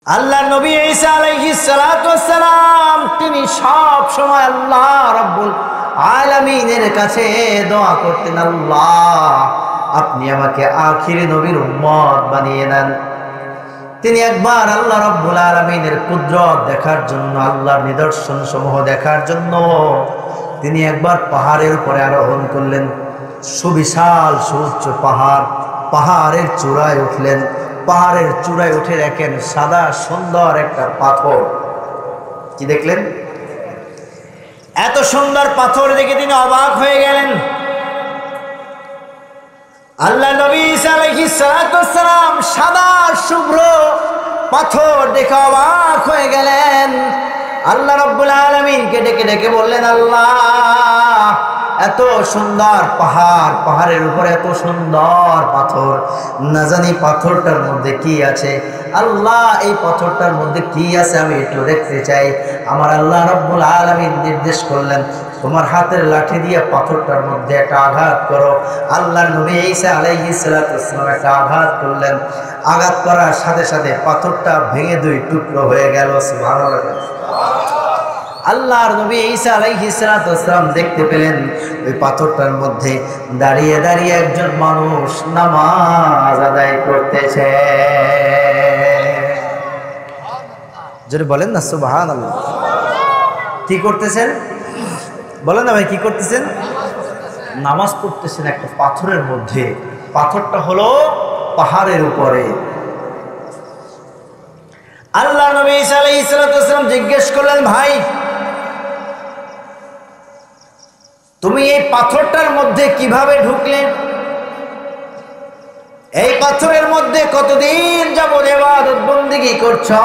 আল্লাহ নবী ঈসা আলাইহিস সালাতু ওয়াস সালাম তিনি সব সময় আল্লাহ রাব্বুল আলামিনের কাছে দোয়া করতেন, আল্লাহ আপনি আমাকে আখিরি নবীর উম্মত বানিয়ে দেন। তিনি একবার আল্লাহ রাব্বুল আলামিনের কুদরত দেখার জন্য, আল্লাহর নিদর্শন সমূহ দেখার জন্য তিনি একবার পাহাড়ের উপরে আরোহণ করলেন। সুবিশাল সুউচ্চ পাহাড়, পাহাড়ের চূড়ায় উঠলেন। পাহাড়ের চূড়ায় উঠে দেখেন সাদা সুন্দর একটা পাথর। কি দেখলেন? এত সুন্দর পাথর দেখে তিনি অবাক হয়ে গেলেন। আল্লাহ নবী ঈসা আলাইহিস সালাতু ওয়াস সালাম সাদা শুভ্র পাথর দেখে অবাক হয়ে গেলেন। আল্লাহ রাব্বুল আলামিনকে ডেকে ডেকে বললেন, আল্লাহ এত সুন্দর পাহাড়, পাহাড়ের উপরে এত সুন্দর পাথর, না জানি পাথরটার মধ্যে কি আছে। আল্লাহ এই পাথরটার মধ্যে কি আছে আমি একটু দেখতে চাই। আমার আল্লাহ রাব্বুল আলামিন নির্দেশ করলেন, তোমার হাতের লাঠি দিয়ে পাথরটার মধ্যে একটা আঘাত করো। আল্লাহ নবী ঈসা আলাইহিস সালাতু ওয়াস সালাম একটা আঘাত করলেন। আঘাত করার সাথে সাথে পাথরটা ভেঙে দুই টুকরো হয়ে গেল। সুবহানাল্লাহ। আল্লাহর নবী ঈসা আলাইহিস সালাতু ওয়াস সালাম দেখতে পেলেন ওই পাথরটার মধ্যে দাঁড়িয়ে দাঁড়িয়ে একজন মানুষ নামাজ আদায় করতেছে। যদি বলেন না সুবহানাল্লাহ। কি করতেছেন বলেন না ভাই, কি করতেছেন? নামাজ পড়তেছেন একটা পাথরের মধ্যে। পাথরটা হলো পাহাড়ের উপরে। আল্লাহ নবী ঈসা আলাইহিস সালাতু ওয়াস সালাম জিজ্ঞেস করলেন, ভাই তুমি এই পাথরটার মধ্যে কিভাবে ঢুকলে? এই পাথরের মধ্যে কতদিন যাবত ইবাদত বন্দেগী করছো?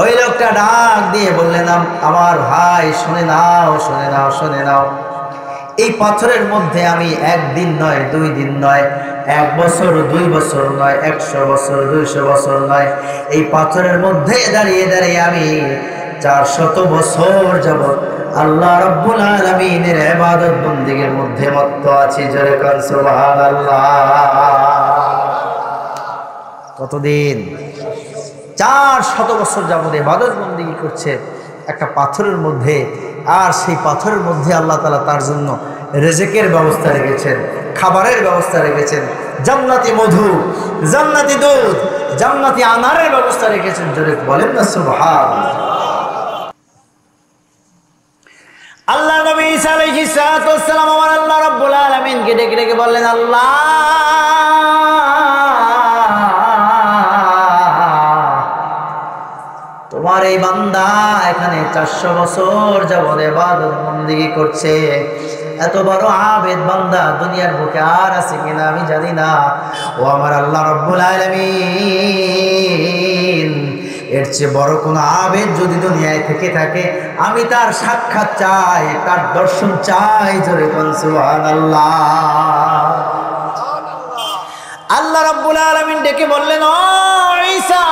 ওই লোকটা ডাক দিয়ে বললেন, আমার ভাই শুনে নাও, শুনে নাও, শুনে নাও। এই পাথরের মধ্যে আমি একদিন নয়, 2 দিন নয়, 1 বছর, 2 বছর নয়, 100 বছর, 200 বছর নয়, এই পাথরের মধ্যে দাঁড়িয়ে দাঁড়িয়ে আমি 400 বছর যাবত আল্লাহ রাব্বুল আলামিনের ইবাদত বন্দেগীর মধ্যে মত্ত আছি। জোরে কান সুবহানাল্লাহ। কতদিন? 400 বছর যাবত ইবাদত বন্দেগী করছে একটা পাথরের মধ্যে। আর সেই পাথরের মধ্যে আল্লাহ তাআলা তার জন্য রিজিকের ব্যবস্থা রেখেছেন, খাবারের ব্যবস্থা রেখেছেন, জান্নাতি মধু, জান্নাতি দুধ, জান্নাতি আনারের ব্যবস্থা রেখেছেন। জোরে বলেন না সুবহানাল্লাহ। আল্লাহ নবী ঈসা আলাইহিস সালাতু ওয়াস সালাম আমার আল্লাহ রাব্বুল আলামিনকে ডেকে ডেকে বললেন, আল্লাহ তোমার এই বান্দা এখানে 400 বছর যাবত ইবাদত বন্দেগী করছে। এত বড় আবেদ বান্দা দুনিয়ার বুকে আর আছে কিনা আমি জানি না। ও আমার আল্লাহ রাব্বুল আলামিন, এর চেয়ে বড় কোন আবেদ যদি দুনিয়ায় থেকে থাকে আমি তার সাক্ষাৎ চাই, তার দর্শন চাই। জোরে কোন সুবহানাল্লাহ। আল্লাহ রাব্বুল আলামিন ডেকে বললেন, ও ঈসা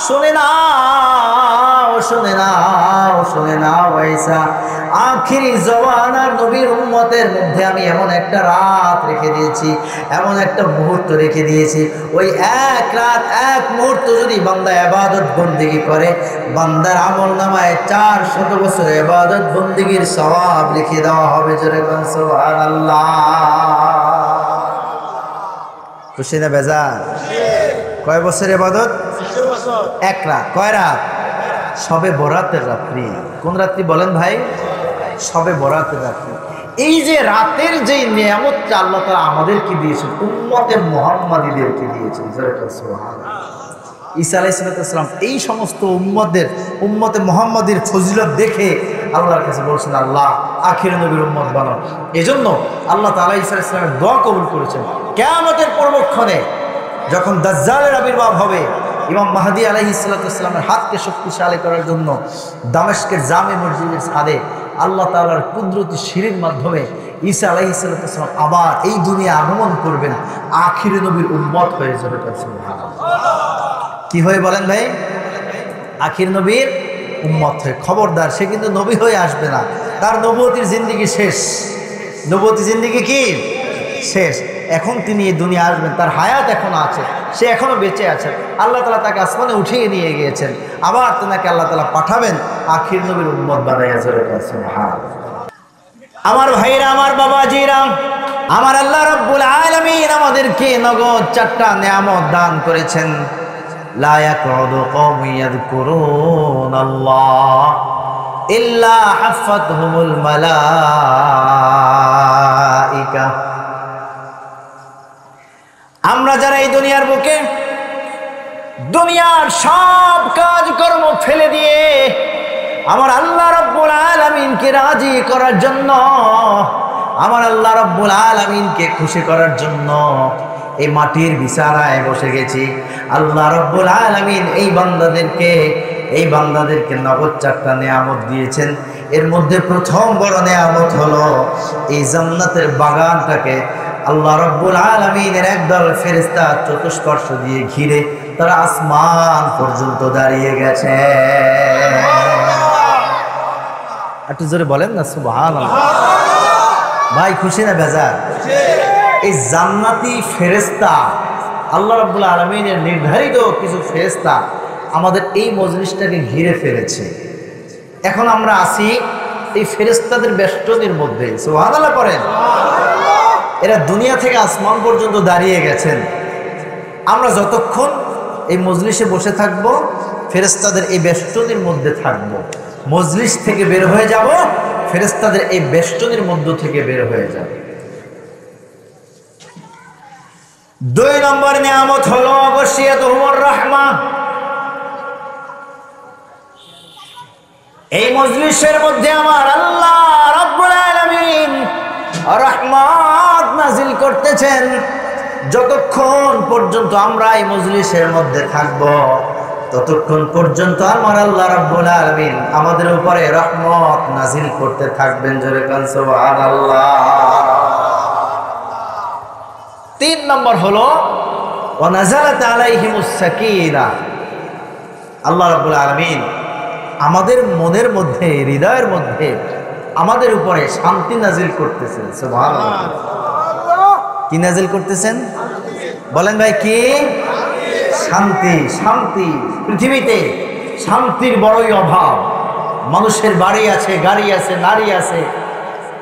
শুনে নাও, শুনে নাও, শুনে নাও ঈসা, আখিরি জমানার নবীর উম্মতের মধ্যে আমি এমন একটা রাত রেখে দিয়েছি, এমন একটা মুহূর্ত রেখে দিয়েছি। ওই এক রাত, এক মুহূর্ত যদি বান্দা ইবাদত বন্দেগী করে, বান্দার আমলনামায় 400 বছর ইবাদত বন্দেগীর সওয়াব লিখে দেওয়া হবে। জোরে বলেন সুবহানাল্লাহ। খুশি না বেজার? কয় বছর ইবাদত? 1 রাত। কয় রাত? সবে বরাতের রাত্রি। কোন রাত্রি বলেন ভাই? সবে বরাতের রাত্রি। এই যে রাতের যে নিয়ামতটা আল্লাহ তাআলা আমাদেরকে দিয়েছেন, উম্মতে মুহাম্মাদীদেরকে দিয়েছেন। সুবহানাল্লাহ। ঈসা আলাইহিস সালাম এই সমস্ত উম্মতে মুহাম্মাদীর ফজিলত দেখে আল্লাহর কাছে বলছেন, আল্লাহ আখির নবীর উম্মত বানাও। এজন্য আল্লাহ তাআলা ঈসা আলাইহিস সালামের দোয়া কবুল করেছেন। কিয়ামতের পূর্বক্ষণে যখন দাজ্জালের আবির্ভাব হবে, ইমাম মাহদী আলাইহিস সালামের হাতকে শক্তিশালী করার জন্য দামেস্কের জামে মসজিদের ছাদে আল্লাহ তাআলার কুদরতি সিঁড়ির মাধ্যমে ঈসা আলাইহিস সালাম আবার এই দুনিয়া আগমন করবেন আখির নবীর উম্মত হয়ে। যাবে কি হয়ে বলেন ভাই? আখির নবীর উম্মত হয়ে। খবরদার, সে কিন্তু নবী হয়ে আসবে না, তার নবুয়তির জিন্দেগি শেষ। নবুয়তি জিন্দেগি কি শেষ। এখন তিনি এই দুনিয়া আসবেন, তার হায়াত এখনো আছে, সে এখনো বেঁচে আছেন। আল্লাহ তাআলা তাকে আসমানে উঠিয়ে নিয়ে গিয়েছেন, আবার তেনাকে আল্লাহ তাআলা পাঠাবেন আখির নবীর উম্মত বানাইয়া। সুবহানাল্লাহ। আমার ভাইরা, আমার বাবাজিরা, আমার আল্লাহ রাব্বুল আলামিন আমাদেরকে নগদ 4টা নিয়ামত দান করেছেন। লা ইয়াকুদু কওমুন ইয়াযকুরুনাল্লাহ ইল্লা হাফাতহুমুল মালাইকা। আমরা যারা এই দুনিয়ার বুকে দুনিয়ার সব কাজকর্ম ফেলে দিয়ে আমার আল্লাহ রাব্বুল আলামিনকে রাজি করার জন্য, আমার আল্লাহ রাব্বুল আলামিনকে খুশি করার জন্য এই মাটির বিছানায় বসে গেছি। আল্লাহ রাব্বুল আলামিন এই বান্দাদেরকে নগদ 4টা নিয়ামত দিয়েছেন। এর মধ্যে প্রথম বড় নিয়ামত হলো এই জান্নাতের বাগানটাকে আল্লাহ রাব্বুল আলামিনের একদল ফেরেশতা চতুষ্পর্শ দিয়ে ঘিরে তারা আসমান পর্যন্ত দাঁড়িয়ে গেছে। একটু জোরে বলেন না সুবহানাল্লাহ। ভাই খুশি না বেজার? এই জান্নাতি ফেরেশতা, আল্লাহ রাব্বুল আলামিনের নির্ধারিত কিছু ফেরেশতা আমাদের এই মজলিসটাকে ঘিরে ফেলেছে। এখন আমরা আছি এই ফেরেশতাদের বেষ্টনীর মধ্যে। সুবহানাল্লাহ পড়েন। এরা দুনিয়া থেকে আসমান পর্যন্ত দাঁড়িয়ে গেছেন। আমরা যতক্ষণ এই মজলিসে বসে থাকব, ফেরেশতাদের এই বেষ্টনীর মধ্যে থাকব। মজলিস থেকে বের হয়ে যাব, ফেরেশতাদের এই বেষ্টনীর মধ্য থেকে বের হয়ে যাব। 2 নম্বর নিয়ামত হলো গশিয়াতুহুমুর রাহমা। এই মজলিসের মধ্যে আমার আল্লাহ রাব্বুল আলামিন রহমত নাজিল করতেছেন। যতক্ষণ পর্যন্ত আমরা এই মজলিসের মধ্যে থাকব, ততক্ষণ পর্যন্ত আমার আল্লাহ রাব্বুল আলামিন আমাদের উপরে রহমত নাজিল করতে থাকবেন। জোরে কান সুবহানাল্লাহ। 3 নম্বর হলো ওয়া নাযালাত আলাইহিমুস সাকিনা। আল্লাহ রাব্বুল আলামিন আমাদের মনের মধ্যে, হৃদয়ের মধ্যে আমাদের উপরে শান্তি নাজিল করতেছেন। সুবহানাল্লাহ। কি নাজিল করতেছেন বলেন ভাই? কি? শান্তি। শান্তি। পৃথিবীতে শান্তির বড়ই অভাব। মানুষের বাড়ি আছে, গাড়ি আছে, নারী আছে,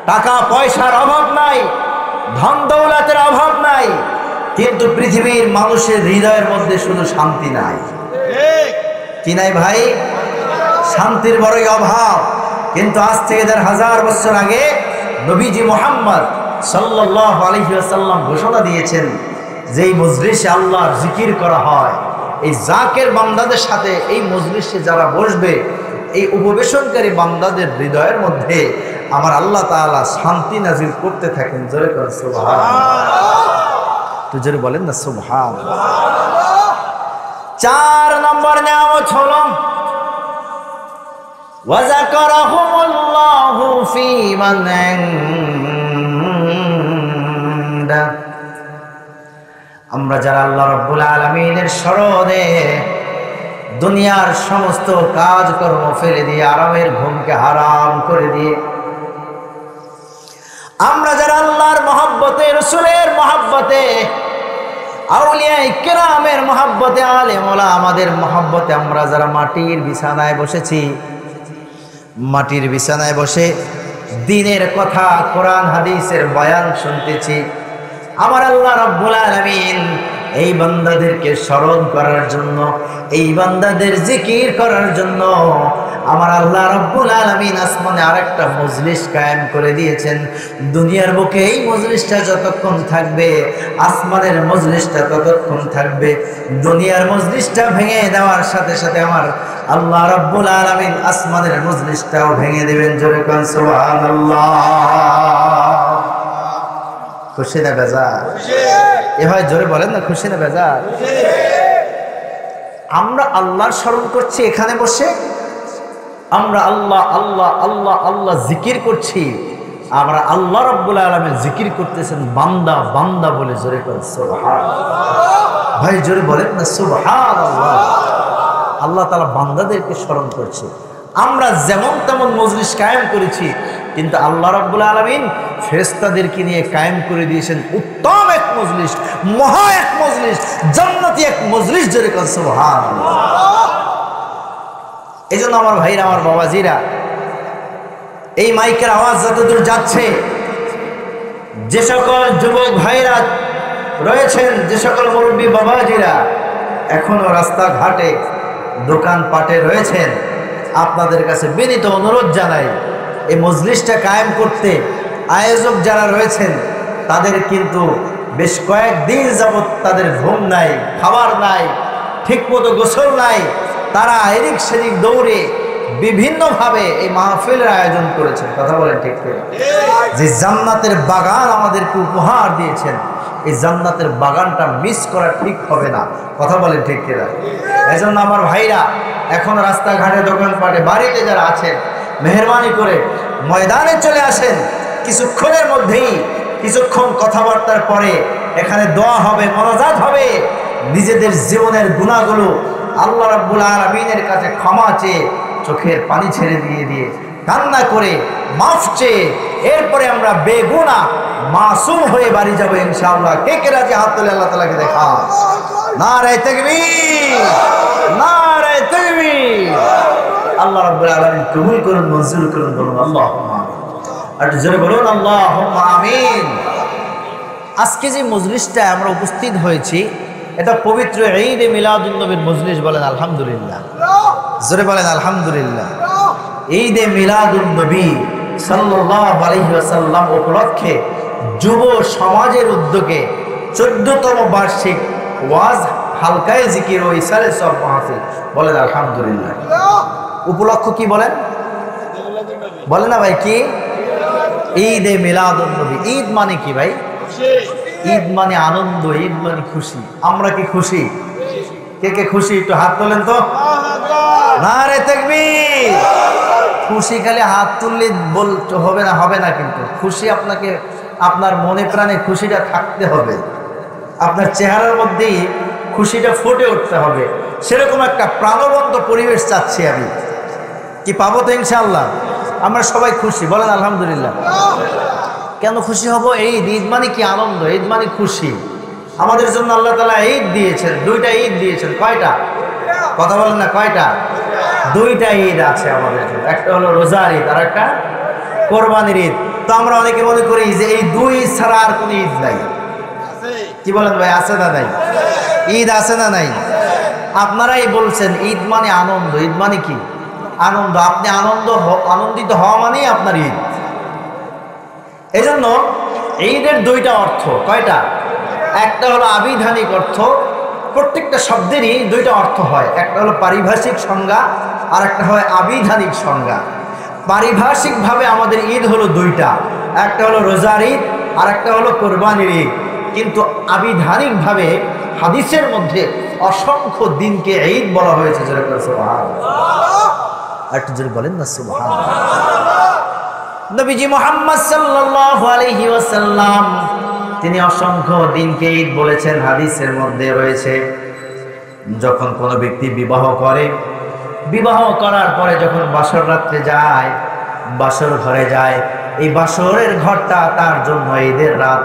টাকা পয়সার অভাব নাই, ধন দৌলতের অভাব নাই, কিন্তু পৃথিবীর মানুষের হৃদয়ের মধ্যে শুধু শান্তি নাই। কি নাই ভাই? শান্তির বড়ই অভাব। কিন্তু আজ থেকে 1000 বছর আগে নবীজি মুহাম্মদ সাল্লাল্লাহু আলাইহি ওয়াসাল্লাম ঘোষণা দিয়েছেন যে এই মজলিসে আল্লাহর জিকির করা হয়, এই জাকের বান্দাদের সাথে এই মজলিসে যারা বসবে, এই উপবেশনকারী বান্দাদের হৃদয়ের মধ্যে আমার আল্লাহ তাআলা শান্তি নাজিল করতে থাকেন। জোরে করে সুবহানাল্লাহ। তো জোরে বলেন না সুবহানাল্লাহ। 4 নম্বর নিয়ামত হলো ওয়া যাকারাহুমুল্লাহু ফী মান ইনদা। আমরা যারা আল্লাহ রাব্বুল আলামিনের স্মরণে দুনিয়ার সমস্ত কাজকর্ম ফেলে দিয়ে, আরামের ঘুমকে হারাম করে দিয়ে, আমরা যারা আল্লাহর মহব্বতে, রাসূলের মহব্বতে, আউলিয়া কিরামের মহব্বতে, আলেম ওলামাদের মহব্বতে আমরা যারা মাটির বিছানায় বসেছি, মাটির বিছানায় বসে দ্বীনের কথা, কোরআন হাদিসের বয়ান শুনতেছি, আমার আল্লাহ রাব্বুল আলামিন এই বান্দাদেরকে স্মরণ করার জন্য, এই বান্দাদের জিকির করার জন্য আমার আল্লাহ রাব্বুল আলামিন আসমানে আরেকটা মজলিস কায়েম করে দিয়েছেন। দুনিয়ার বুকে এই মজলিসটা যতক্ষণ থাকবে, আসমানের মজলিসটা ততক্ষণ থাকবে। দুনিয়ার মজলিসটা ভেঙে দেওয়ার সাথে সাথে আমার আল্লাহ রাব্বুল আলামিন আসমানের মজলিসটাও ভেঙে দেবেন। জোরে কোন সুবহানাল্লাহ। খুশি না বেজার? এ ভাই জোরে বলেন না, খুশি না বেজার? আমরা আল্লাহর স্মরণ করছি এখানে বসে, আমরা আল্লাহ আল্লাহ আল্লাহ আল্লাহ জিকির করছি, আমরা আল্লাহ রাব্বুল আলামিন জিকির করতেছেন বান্দা বান্দা বলে। জোরে করে সুবহানাল্লাহ। ভাই জোরে বলেন না সুবহানাল্লাহ। আল্লাহ তাআলা বান্দাদেরকে স্মরণ করছে, আমরা যেমন তেমন মজলিস কায়েম করেছি, কিন্তু আল্লাহ রাব্বুল আলামিন ফেরেশতাদেরকে নিয়ে কায়েম করে দিয়েছেন উত্তম এক মজলিস, মহা এক মজলিস, জান্নাতি এক মজলিস। জোরে বলেন সুবহানাল্লাহ। এই জন্য আমার ভাইরা, আমার বাবাজিরা, এই মাইকের আওয়াজ যতদূর যাচ্ছে, যে সকল যুবক ভাইরা রয়েছেন, যে সকল মুরব্বী বাবাজিরা এখনো রাস্তাঘাটে দোকানপাটে রয়েছেন, আপনাদের কাছে বিনীত অনুরোধ জানাই, এই মজলিসটা কায়েম করতে আয়োজক যারা রয়েছেন তাদের কিন্তু বেশ কয়েকদিন যাবৎ তাদের ঘুম নাই, খাবার নাই, ঠিকমতো গোসল নাই। তারা এদিক সেদিক দৌড়ে বিভিন্নভাবে এই মাহফিলের আয়োজন করেছেন। কথা বলেন ঠিক করে? যে জান্নাতের বাগান আমাদেরকে উপহার দিয়েছেন, এই জান্নাতের বাগানটা মিস করা ঠিক হবে না। কথা বলেন ঠিক কিনা? এজন্য আমার ভাইরা এখন রাস্তাঘাটে দোকানপাটে বাড়িতে যারা আছেন, মেহেরবানি করে ময়দানে চলে আসেন। কিছুক্ষণের মধ্যেই, কিছুক্ষণ কথাবার্তার পরে এখানে দোয়া হবে, মোনাজাত হবে। নিজেদের জীবনের গুনাহগুলো আল্লাহ রাব্বুল আলামিনের কাছে ক্ষমা চেয়ে, চোখের পানি ছেড়ে দিয়ে কান্না করে মাফ চেয়ে এরপরে আমরা বেগুনাহ মাসুম হয়ে বাড়ি যাবো ইনশাআল্লাহ। কে কে রাজি? হাত তুলে আল্লাহ তাআলাকে দেখা। নারে তাকবীর, নারে তাকবীর। আল্লাহ রাব্বুল আলামিন কবুল করুন, মঞ্জুর করুন। বলুন আল্লাহুম্মা আমিন। আর জোরে বলুন আল্লাহুম্মা আমিন। আজকে যে মজলিসটা আমরা উপস্থিত হয়েছি, এটা পবিত্র ঈদে মিলাদুন নবীর মজলিস। বলেন আলহামদুলিল্লাহ। জোরে বলেন আলহামদুলিল্লাহ। ঈদে মিলাদুন নবী সাল্লাল্লাহু আলাইহি ওয়াসাল্লাম উপলক্ষে যুব সমাজের উদ্যোগে 14তম বার্ষিক ওয়াজ হালকায়ে জিকির ও ইসালে সব মাহফিল। বলেন আলহামদুলিল্লাহ। উপলক্ষ কি বলেন? বলে না ভাই কি? ঈদে মিলাদুন নবী। ঈদ মানে কি ভাই? ঈদ মানে আনন্দ, ঈদ মানে খুশি। আমরা কি খুশি? কে কে খুশি? একটু হাত তোলেন তো। নারে তাকবীর। খুশি খালি হাত তুললে বলতে হবে না, হবে না। কিন্তু খুশি আপনাকে, আপনার মনে প্রাণে খুশিটা থাকতে হবে, আপনার চেহারার মধ্যেই খুশিটা ফুটে উঠতে হবে। সেরকম একটা প্রাণবন্ত পরিবেশ চাচ্ছি আমি। কি পাবো তো ইনশাআল্লাহ? আমরা সবাই খুশি। বলেন আলহামদুলিল্লাহ। কেন খুশি হব? ঈদ, ঈদ মানে কি? আনন্দ। ঈদ মানে খুশি। আমাদের জন্য আল্লাহ তাআলা ঈদ দিয়েছেন, দুইটা ঈদ দিয়েছেন। কয়টা? কথা বলেন না, কয়টা? দুইটা ঈদ আছে আমাদের জন্য। একটা হলো রোজার ঈদ, আর একটা কোরবানির ঈদ। তো আমরা অনেকে মনে করি যে এই দুই ছাড়া আর কোনো ঈদ নাই। কি বলেন ভাই? আছে না নাই? ঈদ আছে না নাই? আপনারাই বলছেন ঈদ মানে আনন্দ। ঈদ মানে কি? আনন্দ। আপনি আনন্দিত হওয়া মানেই আপনার ঈদ। এই জন্য ঈদের দুইটা অর্থ। কয়টা? একটা হলো আবিধানিক অর্থ। প্রত্যেকটা শব্দেরই দুইটা অর্থ হয়। একটা হলো পারিভাষিক সংজ্ঞা, আর একটা হয় আবিধানিক সংজ্ঞা। পারিভাষিকভাবে আমাদের ঈদ হলো দুইটা, একটা হলো রোজার ঈদ, আর একটা হলো কোরবানির ঈদ। কিন্তু আবিধানিকভাবে হাদিসের মধ্যে অসংখ্য দিনকে ঈদ বলা হয়েছে। যেরকম সুবহানাল্লাহ। একটু জোরে বলেন না সুবহানাল্লাহ। নবীজি মুহাম্মদ সাল্লাল্লাহু আলাইহি ওয়াসাল্লাম তিনি অসংখ্য দিনকে ঈদ বলেছেন। হাদিসের মধ্যে রয়েছে, যখন কোনো ব্যক্তি বিবাহ করে, বিবাহ করার পরে যখন বাসর রাত্রে যায়, বাসর ঘরে যায়, এই বাসরের ঘরটা তার জন্য ঈদের রাত।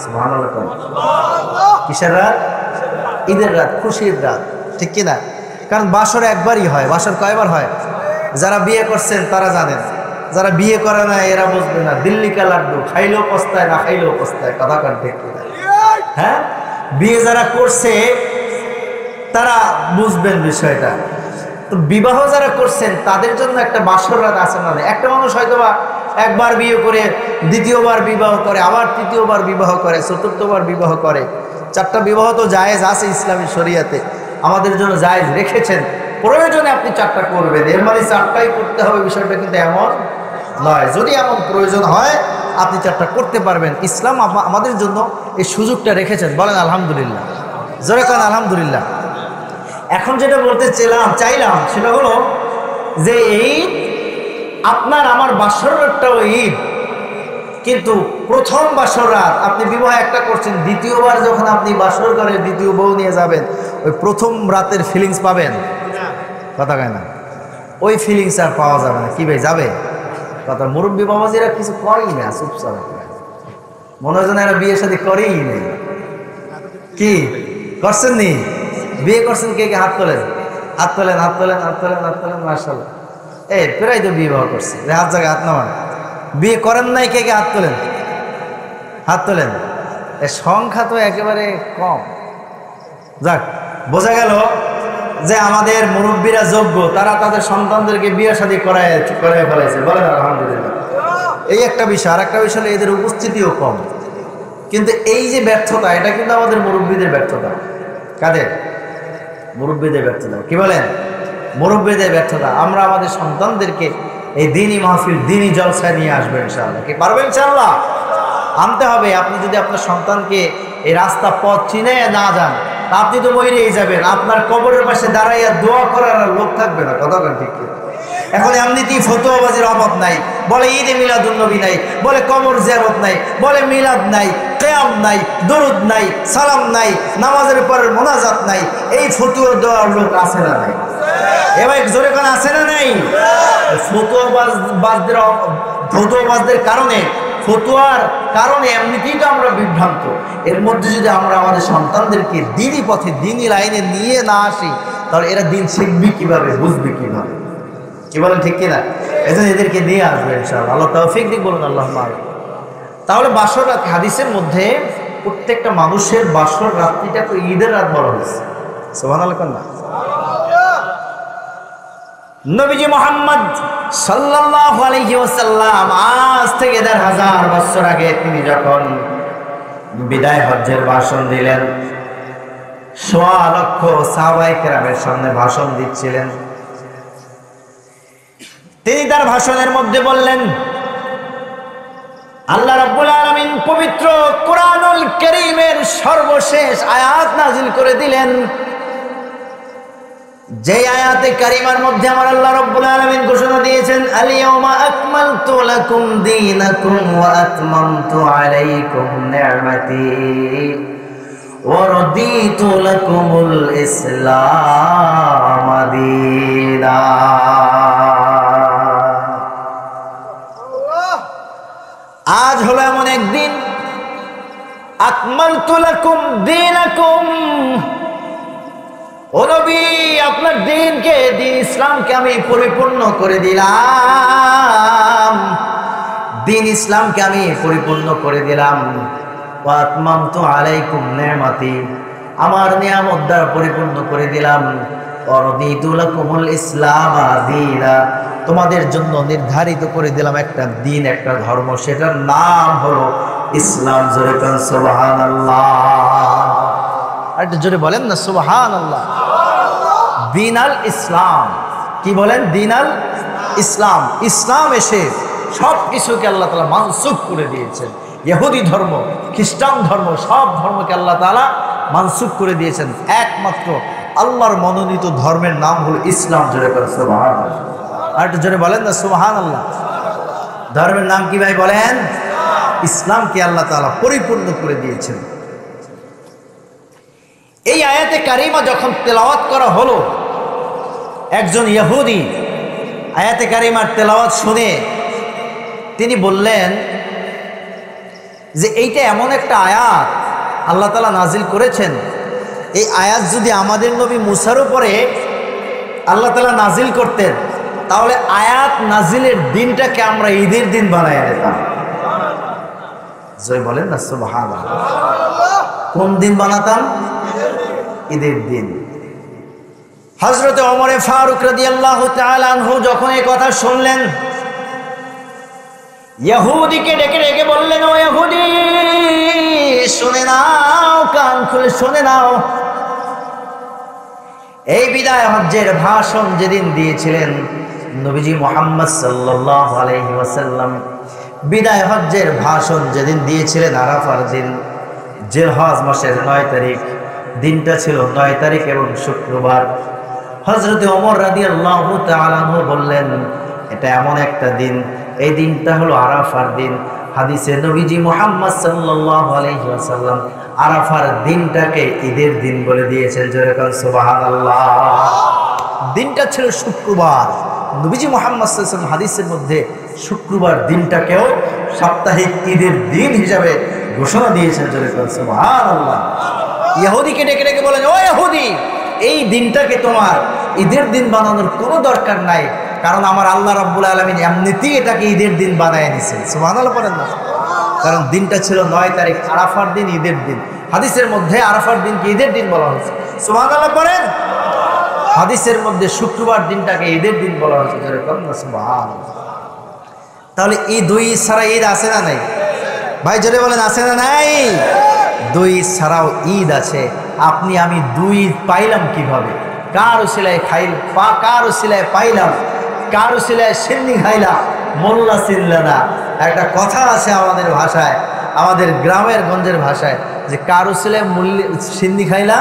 সুবহানাল্লাহ। কিসের রাত? ঈদের রাত, খুশির রাত। ঠিক কিনা? কারণ বাসর একবারই হয়। বাসর কয়বার হয়? যারা বিয়ে করছেন তারা জানেন, যারা বিয়ে করে না এরা বুঝবে না। দিল্লি কা লাড্ডু, খাইলেও পস্তায়, না খাইলেও পস্তায়। কথা কান ঠিক কিনা? হ্যাঁ, বিয়ে যারা করছে তারা বুঝবেন বিষয়টা। তো বিবাহ যারা করছেন তাদের জন্য একটা বাসর রাত আছে না? একটা মানুষ হয়তোবা একবার বিয়ে করে, দ্বিতীয়বার বিবাহ করে, আবার তৃতীয়বার বিবাহ করে, চতুর্থবার বিবাহ করে। 4টা বিবাহ তো জায়েজ আছে ইসলামী শরিয়াতে, আমাদের জন্য জায়েজ রেখেছেন। প্রয়োজনে আপনি 4টা করবেন, এর মানে 4টাই করতে হবে বিষয়টা কিন্তু এমন নয়। যদি এমন প্রয়োজন হয় আপনি 4টা করতে পারবেন। ইসলাম আমাদের জন্য এই সুযোগটা রেখেছেন। বলেন আলহামদুলিল্লাহ। জোরে করেন আলহামদুলিল্লাহ। এখন যেটা বলতে চাইলাম সেটা হলো যে ঈদ, আপনার আমার বাসর রাতটাও ঈদ, কিন্তু প্রথম বাসর রাত আপনি বিবাহ একটা করছেন, দ্বিতীয়বার যখন আপনি বাসর করে দ্বিতীয় বউ নিয়ে যাবেন, ওই প্রথম রাতের ফিলিংস পাবেন? কথা কয় না? ওই ফিলিংস আর পাওয়া যাবে না। কি ভাই যাবে? কথা মুরব্বী বাবাজিরা কিছু করেই না, চুপচাপ মনে হয় যেন এরা বিয়ে শাদী করেই নেই। কি করছেন নি? বিয়ে করছেন কে কে? হাত তোলেন, হাত তোলেন, হাত তোলেন, হাত তোলেন, হাত তোলেন। মাশাআল্লাহ, এই প্রায় তো বিবাহ করছে, হাত জায়গায় হাত নামান। বিয়ে করেন নাই কে কে? হাত তোলেন, হাত তোলেন। এর সংখ্যা তো একেবারে কম। যাক, বোঝা গেল যে আমাদের মুরব্বীরা যোগ্য, তারা তাদের সন্তানদেরকে বিয়ে শাদী করায় ফেলাইছে। বলেন আলহামদুলিল্লাহ। এই একটা বিষয়। আর একটা বিষয় হলো এদের উপস্থিতিও কম। কিন্তু এই যে ব্যর্থতা, এটা কিন্তু আমাদের মুরব্বীদের ব্যর্থতা। কাদের? মুরব্বীদের ব্যর্থতা। কি বলেন? মুরব্বীদের ব্যর্থতা। আমরা আমাদের সন্তানদেরকে এই দিনই মাহফিল, দিনই জলসায় নিয়ে আসবেন ইনশাআল্লাহ। কি পারবেন? ইনশাআল্লাহ আনতে হবে। আপনি যদি আপনার সন্তানকে এই রাস্তা পথ চিনে না যান, আপনি তো মরেই যাবেন। আপনার কবরের পাশে দাঁড়াইয়া দোয়া করার লোক থাকবে না। কথা বলেন ঠিক? এখন এমনিতেই ফতোয়াবাজির অভাব নাই। বলে ঈদে মিলাদুন নবী নাই, বলে কবর জিয়ারত নাই, বলে মিলাদ নাই, কিয়াম নাই, দরুদ নাই, সালাম নাই, নামাজের পরের মোনাজাত নাই। এই ফতোয়া দেওয়ার লোক আছে না নাই? এবার জোরে কোন আছে না নাই? ফতোয়াবাজদের কারণে, ফতোয়ার কারণে এমনিতেই তো আমরা বিভ্রান্ত। এর মধ্যে যদি আমরা আমাদের সন্তানদেরকে দিনই পথে, দিনই লাইনে নিয়ে না আসি, তাহলে এরা দিন শিখবি কিভাবে, বুঝবি কিভাবে? কি বলেন ঠিক কিনা? এজন্য এদেরকে নিয়ে আসবে ইনশাআল্লাহ। আল্লাহ তৌফিক দিক, বলুন আল্লাহুম্মা আমিন। তাহলে বাসর রাত, হাদিসের মধ্যে প্রত্যেকটা মানুষের বাসর রাত্রিটাকে ঈদের রাত বলা হয়েছে। সুবহানাল্লাহ। নবীজি মুহাম্মদ সাল্লাল্লাহু আলাইহি ওয়াসাল্লাম আজ থেকে ১৫০০ বছর আগে তিনি যখন বিদায় হজ্জের ভাষণ দিলেন, ১.৫ লক্ষ সাহাবায়ে কেরামের সামনে ভাষণ দিচ্ছিলেন। তিনি তার ভাষণের মধ্যে বললেন, আল্লাহ রাব্বুল আলামিন পবিত্র কোরআনুল কারীমের সর্বশেষ আয়াত নাযিল করে দিলেন। যে আয়াতে কারিমার মধ্যে আমার আল্লাহ রাব্বুল আলামিন ঘোষণা দিয়েছেন, আল-ইয়াওমা আকমালতু লাকুম দীনাকুম ওয়া আতমামতু আলাইকুম নি'মাতি ওয়া রাদিতু লাকুমুল ইসলাম দীনা। আজ হলো এমন একদিন, আকমালতু লাকুম দীনাকুম, ও নবী আপনার দ্বীনকে, দ্বীন ইসলামকে আমি পরিপূর্ণ করে দিলাম। দ্বীন ইসলামকে আমি পরিপূর্ণ করে দিলাম। ওয়া আতমামতু আলাইকুম নি'মাতি, আমার নিয়ামত দ্বারা পরিপূর্ণ করে দিলাম। ওয়া রাদিতু লাকুমুল ইসলাম দীনা, তোমাদের জন্য নির্ধারিত করে দিলাম একটা দিন, একটা ধর্ম, সেটার নাম হলো ইসলাম। জোরে বলেন সুবহানাল্লাহ। আর একটু জোরে বলেন না সুবহানাল্লাহ। দিন আল ইসলাম। কি বলেন? দিন আল ইসলাম। ইসলাম এসে সব কিছুকে আল্লাহ তাআলা মানসুখ করে দিয়েছেন। ইহুদি ধর্ম, খ্রিস্টান ধর্ম, সব ধর্মকে আল্লাহ তাআলা মানসুখ করে দিয়েছেন। একমাত্র আল্লাহর মনোনীত ধর্মের নাম হলো ইসলাম। জোরে বলেন সুবহানাল্লাহ। আর একটু জোরে বলেন না সুবহানাল্লাহ। ধর্মের নাম কি ভাই বলেন? ইসলামকে আল্লাহ তাআলা পরিপূর্ণ করে দিয়েছেন। এই আয়াতে কারিমা যখন তেলাওয়াত করা হলো, একজন ইহুদি আয়াতে কারিমার তেলাওয়াত শুনে তিনি বললেন যে এইটা এমন একটা আয়াত আল্লাহ তাআলা নাজিল করেছেন, এই আয়াত যদি আমাদের নবী মুসার উপরে আল্লাহ তাআলা নাজিল করতেন, তাহলে আয়াত নাজিলের দিনটাকে আমরা ঈদের দিন বানায় দিতাম। জয় বলেন না সুবহানাল্লাহ। কোন দিন বানাতাম? ঈদের দিন। হযরত ওমর ফারুক রাদিয়াল্লাহু তাআলা আনহু যখন এই কথা শুনলেন, ইহুদিকে ডেকে ডেকে বললেন, ও ইহুদি শুনে নাও, কান খুলে শুনে নাও। এই বিদায় হজ্জের ভাষণ যেদিন দিয়েছিলেন নবীজি মুহাম্মদ সাল্লাল্লাহু আলাইহি ওয়াসাল্লাম, বিদায় হজ্জের ভাষণ যেদিন দিয়েছিলেন আরাফার দিন, জিলহজ মাসের 9 তারিখ, দিনটা ছিল 9 তারিখ এবং শুক্রবার। হযরত ওমর রাদিয়াল্লাহু তাআলা আনহু বললেন, এটা এমন একটা দিন, এই দিনটা হলো আরাফার দিন। হাদিসে নবীজি মুহাম্মদ সাল্লাল্লাহু আলাইহি ওয়াসাল্লাম আরাফার দিনটাকে ঈদের দিন বলে দিয়েছেন। জোরে বলেন সুবহানাল্লাহ। দিনটা ছিল শুক্রবার, নবীজি মুহাম্মদ সাল্লাল্লাহু আলাইহি ওয়াসাল্লাম হাদিসের মধ্যে শুক্রবার দিনটাকেও সাপ্তাহিক ঈদের দিন হিসাবে ঘোষণা দিয়েছেন। সুবহানাল্লাহ। ইহুদিকে ডেকে ডেকে বলেন, ও ইহুদি, এই দিনটাকে তোমার ঈদের দিন বানানোর কোনো দরকার নাই, কারণ আমার আল্লাহ রাব্বুল আলামিন এমনিতেই এটাকে ঈদের দিন বানায় নিয়েছেন। সুবহানাল্লাহ বলেন না? কারণ দিনটা ছিল 9 তারিখ, আরাফার দিন, ঈদের দিন। হাদিসের মধ্যে আরাফার দিনকে ঈদের দিন বলা হয়েছে। সুবহানাল্লাহ বলেন। হাদিসের মধ্যে শুক্রবার দিনটাকে ঈদের দিন বলা হয়েছে। সুবহানাল্লাহ। তাহলে এই দুই ছাড়া ঈদ আছে না নাই? ভাই জোরে বলেন, আছে না নাই? দুই ছাড়াও ঈদ আছে। আপনি আমি দুই পাইলাম কিভাবে? কার উসিলায় কার উসিলায় পাইলাম, কার উসিলায় সিন্নি খাইলাম, মোল্লা চিনল না। একটা কথা আছে আমাদের ভাষায়, আমাদের গ্রামের গঞ্জের ভাষায়, যে কার উসিলায় সিন্নি খাইলা,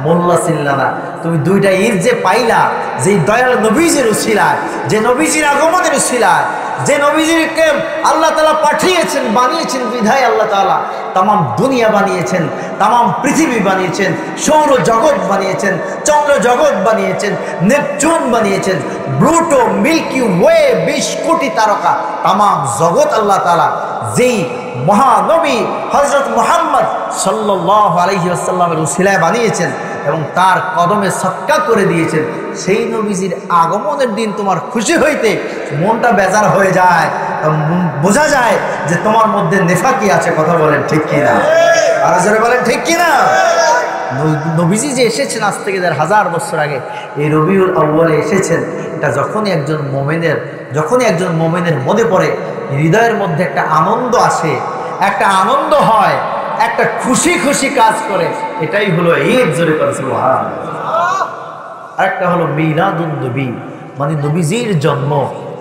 মোল্লা চিনল না। তুমি দুইটা ঈদ যে পাইলা, যে দয়াল নবীজির উসিলায়, যে নবীজির আগমনের উসিলায়, যে নবীজিকে আল্লাহ তাআলা পাঠিয়েছেন, বানিয়েছেন, বিধায় আল্লাহ তাআলা তামাম দুনিয়া বানিয়েছেন, তামাম পৃথিবী বানিয়েছেন, সৌর জগৎ বানিয়েছেন, চন্দ্র জগৎ বানিয়েছেন, নেপচুন বানিয়েছেন, ব্লুটো, মিল্কি ওয়ে, 20 কোটি তারকা, তামাম জগৎ আল্লাহ তাআলা যেই মহানবী হযরত মুহাম্মদ সাল্লাল্লাহু আলাইহি ওয়াসাল্লামের উসিলায় বানিয়েছেন এবং তার কদমে সৎকা করে দিয়েছেন, সেই নবীজির আগমনের দিন তোমার খুশি হইতে মনটা বেজার হয়ে যায়, বোঝা যায় যে তোমার মধ্যে নেফাকি আছে। কথা বলেন ঠিক কিনা? আর যারা বলেন ঠিক কিনা? নবীজি যে এসেছেন আজ থেকে 1000 বছর আগে, এই রবিউল আউয়ালে এসেছেন, এটা যখনই একজন মোমেনের মনে পড়ে, হৃদয়ের মধ্যে একটা আনন্দ আসে, একটা আনন্দ হয়, একটা খুশি খুশি কাজ করে, এটাই হলো ঈদ। জোরে করে সুবহানাল্লাহ। আরেকটা হলো মিলাদুন নবী, মানে নবীজির জন্ম,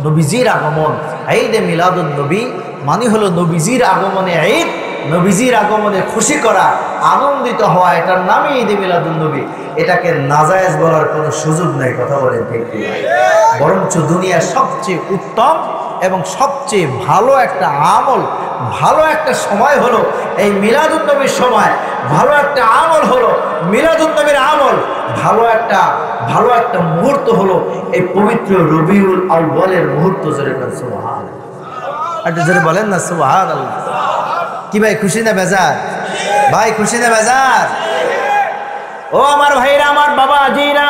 নবীজির আগমন। ঈদে মিলাদুন নবী মানে হলো নবীজির আগমনে ঈদ, নবীজির আগমনে খুশি করা, আনন্দিত হওয়া, এটার নামই ঈদে মিলাদুন নবী। এটাকে নাজায়েজ বলার কোনো সুযোগ নেই। কথা বলেন ঠিক কি? বরঞ্চ দুনিয়ার সবচেয়ে উত্তম এবং সবচেয়ে ভালো একটা আমল, ভালো একটা সময় হলো এই মিলাদুন নবীর সময়। ভালো একটা আমল হলো মিলাদুন নবীর আমল। ভালো একটা মুহূর্ত হলো এই পবিত্র রবিউল আউয়ালের মুহূর্ত। জোরে বলেন সুবহানাল্লাহ। একটু জোরে বলেন না সুবহানাল্লাহ। কি ভাই, খুশি না বেজার? ভাই খুশি না বেজার? ও আমার ভাইরা, আমার বাবা আজিরা,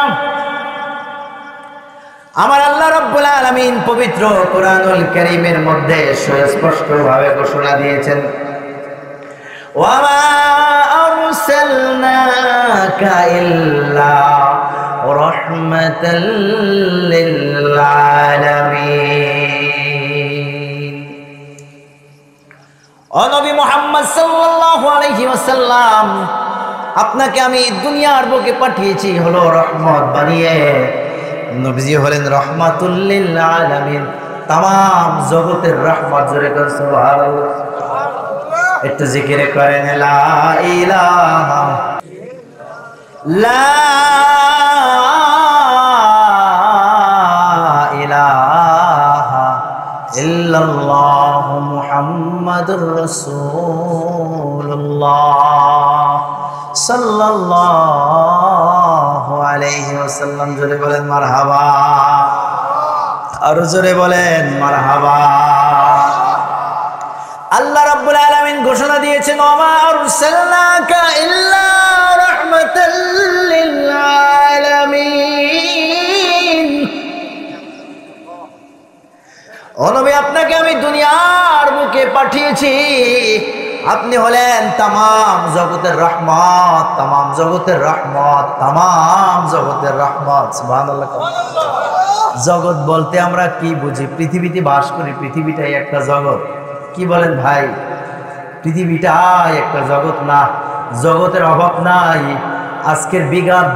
আমার আল্লাহ রাব্বুল আলামিন পবিত্র কোরআনুল কারীমের মধ্যে সুস্পষ্টভাবে ঘোষণা দিয়েছেন, ওয়া মা আরসালনাকা ইল্লা রাহমাতাল লিল আলামিন। ও নবী মুহাম্মদ সাল্লাল্লাহু আলাইহি ওয়াসাল্লাম, আপনাকে আমি দুনিয়ার বুকে পাঠিয়েছি হলো রহমত বানিয়ে। নবীজি হলেন রাহমাতুল লিল আলামিন, तमाम জগতের রহমত। জোরে করে সুবহানাল্লাহ। একটু জিকির করেন লা ইলাহা লা ইলাহা ইল্লাল্লাহু মুহাম্মাদুর রাসূলুল্লাহ সাল্লাল্লাহু আলাইহি ওয়াসাল্লাম। জোরে বলেন মারহাবা, আর জোরে বলেন মারহাবা। আল্লাহ রাব্বুল আলামিন ঘোষণা দিয়েছেন, ওমা আরসালনাকা ইল্লা রাহমাতাল লিল আলামিন। ও নবী, আপনাকে আমি দুনিয়ার বুকে পাঠিয়েছি, আপনি হলেন तमाम জগতের রহমত, तमाम জগতের রহমত, तमाम জগতের রহমত। সুবহানাল্লাহ। জগৎ বলতে আমরা কি বুঝি? পৃথিবীতে বাস করি, পৃথিবীটাই একটা জগৎ। কি বলেন ভাই? পৃথিবীটাই একটা জগৎ না? জগতের অভাব নাই। আজকের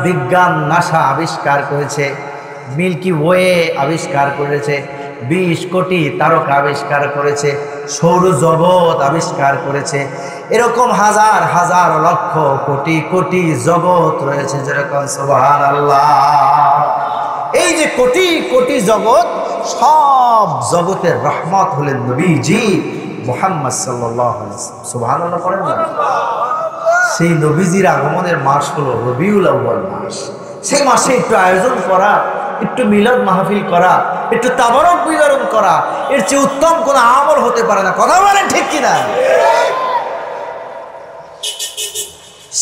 বিজ্ঞান নাসা আবিষ্কার করেছে, মিল্কি ওয়ে আবিষ্কার করেছে, 20 কোটি তারকা আবিষ্কার করেছে, সৌর জগৎ আবিষ্কার করেছে। এরকম হাজার হাজার লক্ষ কোটি কোটি জগৎ রয়েছে। যেরকম সুবহানাল্লাহ। এই যে কোটি কোটি জগৎ, সব জগতের রহমত হলেন নবীজি মুহাম্মদ সাল্লাল্লাহু আলাইহি ওয়াসাল্লাম। সুবহানাল্লাহ করেন না? সেই নবীজির আগমনের মাস হলো রবিউল আউয়াল মাস। সেই মাসে একটু আয়োজন করা, একটু মিলাদ মাহফিল করা, একটু তাবারক বিতরণ করা, এর চেয়ে উত্তম কোনো আমল হতে পারে না। কথা বলেন ঠিক কিনা?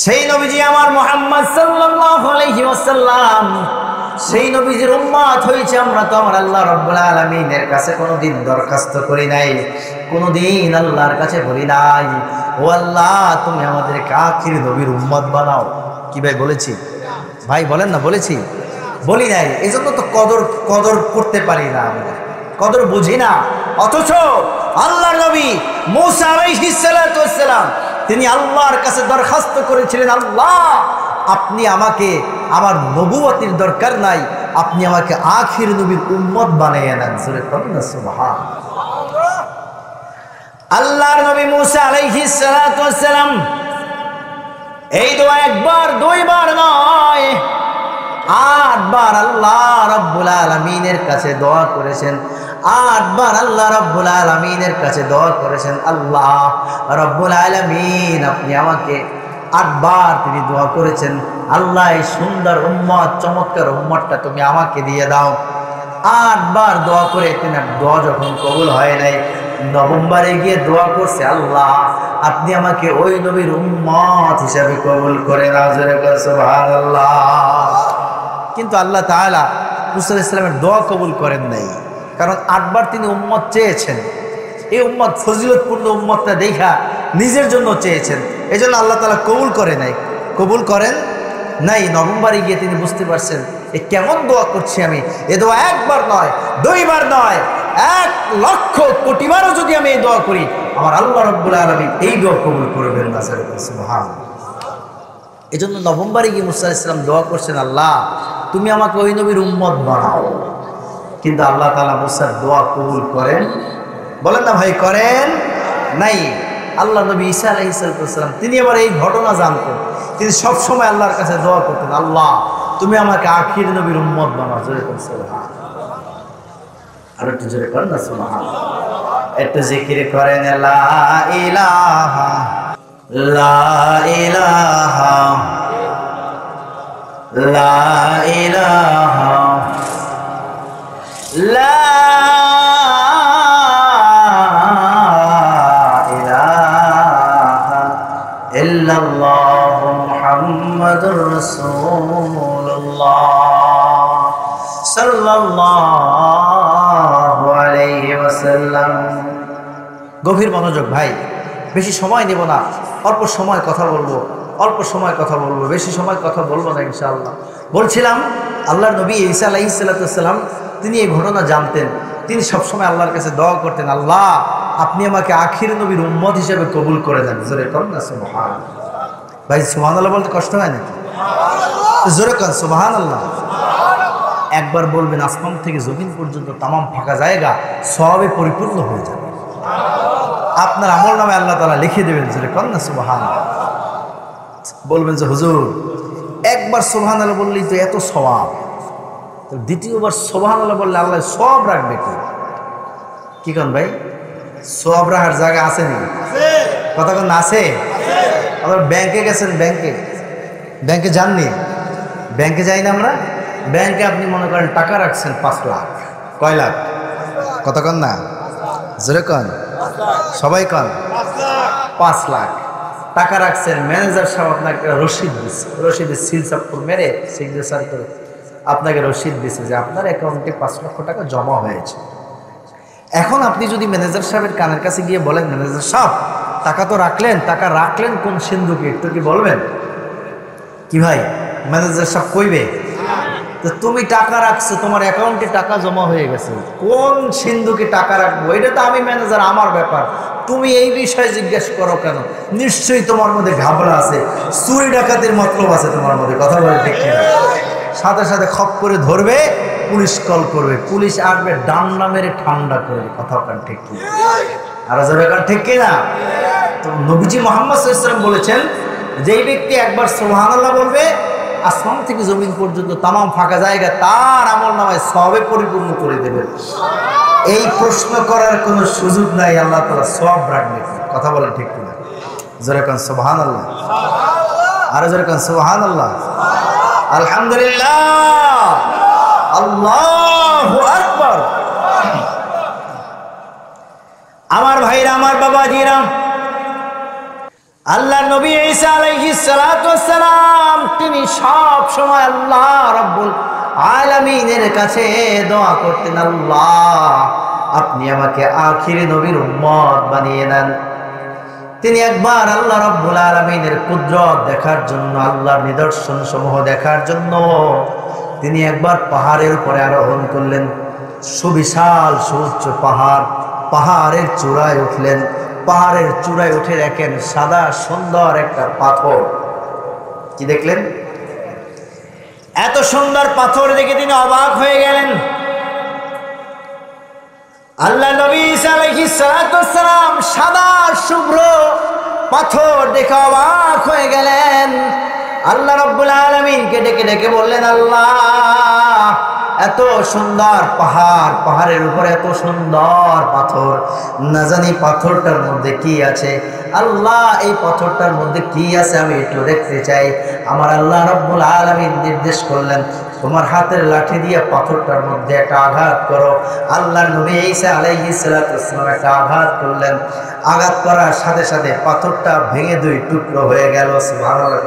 সেই নবীজি আমার মুহাম্মদ সাল্লাল্লাহু আলাইহি ওয়াসাল্লাম, সেই নবীজির উম্মত হয়েছে আমরা, তো আমার আল্লাহ রাব্বুল আলামিনের কাছে কোনোদিন দরখাস্ত করি নাই, কোনোদিন আল্লাহর কাছে বলি নাই ও আল্লাহ তুমি আমাদেরকে আখির নবীর উম্মত বানাও। কি ভাই বলেছি? ভাই বলেন না, বলেছি? বলি নাই। এই জন্য তো কদর করতে পারি না, আমরা কদর বুঝি না। অথচ আল্লাহর নবী মূসা আলাইহিস সালাতু ওয়াস সালাম তিনি আল্লাহর কাছে দরখাস্ত করেছিলেন, আল্লাহ আপনি আমাকে, আমার নবুয়তির দরকার নাই, আপনি আমাকে আখির নবীর উম্মত বানিয়ে নেন। জোরে বলেন না সুবহানাল্লাহ। আল্লাহর নবী মূসা আলাইহিস সালাতু ওয়াস সালাম এই দোয়া একবার দুইবার নয়, 8 বার আল্লাহ রাব্বুল আলামিনের কাছে দোয়া করেছেন। 8 বার আল্লাহ রাব্বুল আলামিনের কাছে দোয়া করেছেন, আল্লাহ রাব্বুল আলামিন আপনি আমাকে, 8 বার তিনি দোয়া করেছেন, আল্লাহ এই সুন্দর উম্মত, চমৎকার উম্মতটা তুমি আমাকে দিয়ে দাও। 8 বার দোয়া করে তিনি, দোয়া যখন কবুল হয় নাই, 9 বারে গিয়ে দোয়া করছে, আল্লাহ আপনি আমাকে ওই নবীর উম্মত হিসাবে কবুল করে নাও। সুবহানাল্লাহ। কিন্তু আল্লাহ তাআলা মূসা আলাইহিস সালামের দোয়া কবুল করেন নাই, কারণ 8 বার তিনি উম্মত চেয়েছেন। এই উম্মত ফজিলতপূর্ণ উম্মতটা দেখা নিজের জন্য চেয়েছেন, এই জন্য আল্লাহ তাআলা কবুল করে নাই, কবুল করেন নাই। 9 বারে গিয়ে তিনি বুঝতে পারছেন এ কেমন দোয়া করছি আমি। এ দোয়া 1 বার নয়, 2 বার নয়, 1 লক্ষ কোটি বারও যদি আমি এই দোয়া করি, আমার আল্লাহ রাব্বুল আলামিন এই দোয়া কবুল করবেন না। সুবহানাল্লাহ। এই জন্য 9 বারে গিয়ে মূসা আলাইহিস সালাম দোয়া করছেন, আল্লাহ তুমি আমাকে ওই নবীর উম্মত বানাও। কিন্তু আল্লাহ তাআলা মূসার দোয়া কবুল করেন, বলেন না ভাই, করেন নাই। আল্লাহ নবী ঈসা আলাইহিস সালাম তিনি আবার এই ঘটনা জানতেন, তিনি সব সময় আল্লাহর কাছে দোয়া করতেন, আল্লাহ তুমি আমাকে আখির নবীর উম্মত বানাও। জোরে বলেন সুবহানাল্লাহ। আর একটু জোরে করেন না সুবহানাল্লাহ। একটু জিকির করেন, লা ইলাহা লা ইলাহা লা ইলাহা লা ইলাহা ইল্লাল্লাহু মুহাম্মাদুর রাসূলুল্লাহ সাল্লাল্লাহু আলাইহি ওয়াসাল্লাম। গভীর মনোযোগ ভাই, বেশি সময় নেব না, অল্প সময় কথা বলবো, অল্প সময় কথা বলবো, বেশি সময় কথা বলবো না ইনশাআল্লাহ। বলছিলাম আল্লাহর নবী ঈসা আলাইহিস সালাম তিনি এই ঘটনা জানতেন, তিনি সবসময় আল্লাহর কাছে দোয়া করতেন, আল্লাহ আপনি আমাকে আখির নবীর উম্মত হিসেবে কবুল করে দেন। জোরে করেন না সুবহানাল্লাহ। ভাই সুবহানাল্লাহ বলতে কষ্ট হয় নাকি? জোরে করেন সুবহানাল্লাহ। একবার বলবেন, আসমান থেকে জমিন পর্যন্ত তামাম ফাঁকা জায়গা সওয়াবে পরিপূর্ণ হয়ে যাবে, আপনার আমল নামে আল্লাহ তাআলা লিখে দেবেন। জোরে করেন না সুবহানাল্লাহ। বলবেন যে হুজুর একবার সুবহানাল্লাহ বললেই তো এত সওয়াব, তো দ্বিতীয়বার সুবহানাল্লাহ বললে আল্লাহ সওয়াব রাখবে কি কোন ভাই? সওয়াব রাখার জায়গা আছে নাকি? কথা কোন আছে? আবার ব্যাংকে গেছেন, ব্যাংকে যাননি? ব্যাংকে যাই না আমরা? ব্যাংকে আপনি মনে করেন টাকা রাখছেন 5 লাখ। কয় লাখ? কথা কন না, জোরে কন, সবাই কন। 5 লাখ টাকা রাখছেন, ম্যানেজার সাহেব আপনাকে রসিদ দিচ্ছে, রসিদের সিল চাপ্পর মেরে সিগনেচার করে আপনাকে রসিদ দিচ্ছে যে আপনার অ্যাকাউন্টে 5 লক্ষ টাকা জমা হয়েছে। এখন আপনি যদি ম্যানেজার সাহেবের কানের কাছে গিয়ে বলেন, ম্যানেজার সাহেব টাকা তো রাখলেন, টাকা রাখলেন কোন সিন্ধুকে একটু কি বলবেন? কি ভাই ম্যানেজার সাহেব কইবে তো তুমি টাকা রাখছো, তোমার অ্যাকাউন্টে টাকা জমা হয়ে গেছে, কোন সিন্ধুকে টাকা রাখবো এটা তো আমি ম্যানেজার, আমার ব্যাপার, তুমি এই বিষয়ে জিজ্ঞেস করো কেন? নিশ্চয়ই তোমার মধ্যে ঘাবড়া আছে, চুরি ডাকাতির মতলব আছে তোমার মধ্যে। কথা বলে ঠিক কিনা? সাথে সাথে খপ করে ধরবে, পুলিশ কল করবে, পুলিশ আসবে, ডান্ডা মেরে ঠান্ডা করবে। কথা কান ঠিক কিনা? আর যাবে কান ঠিক কিনা? তো নবীজি মুহাম্মদ সাল্লাল্লাহু আলাইহি ওয়াসাল্লাম বলেছেন, যেই ব্যক্তি একবার সুবহানাল্লাহ বলবে, আসমান থেকে জমিন পর্যন্ত তামাম ফাঁকা জায়গা তার আমল নামায় সওয়াবে পরিপূর্ণ করে দেবে। এই প্রশ্ন করার কোনো সুযোগ নাই, আল্লাহ তাআলা সওয়াব রাখবে। কথা বলেন ঠিক কিনা? জোরে কান সুবহানাল্লাহ, আর জোরে কান সুবহানাল্লাহ। আলহামদুলিল্লাহ, আল্লাহু আকবার। আমার ভাইরা, আমার বাবাজিরা, আল্লাহ নবী ঈসা আলাইহিস সালাতু ওয়াস সালাম তিনি সব সময় আল্লাহ রাব্বুল আলামিনের কাছে দোয়া করতেন, আল্লাহ আপনি আমাকে আখিরি নবীর উম্মত বানিয়ে দেন। তিনি একবার আল্লাহ রাব্বুল আলামিনের কুদরত দেখার জন্য, আল্লাহর নিদর্শন সমূহ দেখার জন্য তিনি একবার পাহাড়ের উপরে আরোহণ করলেন। সুবিশাল সুউচ্চ পাহাড়, পাহাড়ের চূড়ায় উঠলেন। পাহাড়ের চূড়ায় উঠে দেখেন সাদা সুন্দর একটা পাথর। কি দেখলেন? এত সুন্দর পাথর দেখে তিনি অবাক হয়ে গেলেন। আল্লাহ নবী ঈসা আলাইহিস সালাতু ওয়াস সালাম সাদা শুভ্র পাথর দেখে অবাক হয়ে গেলেন। আল্লাহ রাব্বুল আলামিনকে ডেকে ডেকে বললেন, আল্লাহ এত সুন্দর পাহাড়, পাহাড়ের উপরে এত সুন্দর পাথর, না জানি পাথরটার মধ্যে কি আছে। আল্লাহ এই পাথরটার মধ্যে কি আছে আমি একটু দেখতে চাই। আমার আল্লাহ রাব্বুল আলামিন নির্দেশ করলেন, তোমার হাতের লাঠি দিয়ে পাথরটার মধ্যে একটা আঘাত করো। আল্লাহ নবী ঈসা আলাইহিস সালাতু ওয়াস সালাম একটা আঘাত করলেন। আঘাত করার সাথে সাথে পাথরটা ভেঙে দুই টুকরো হয়ে গেল। সুবহানাল্লাহ।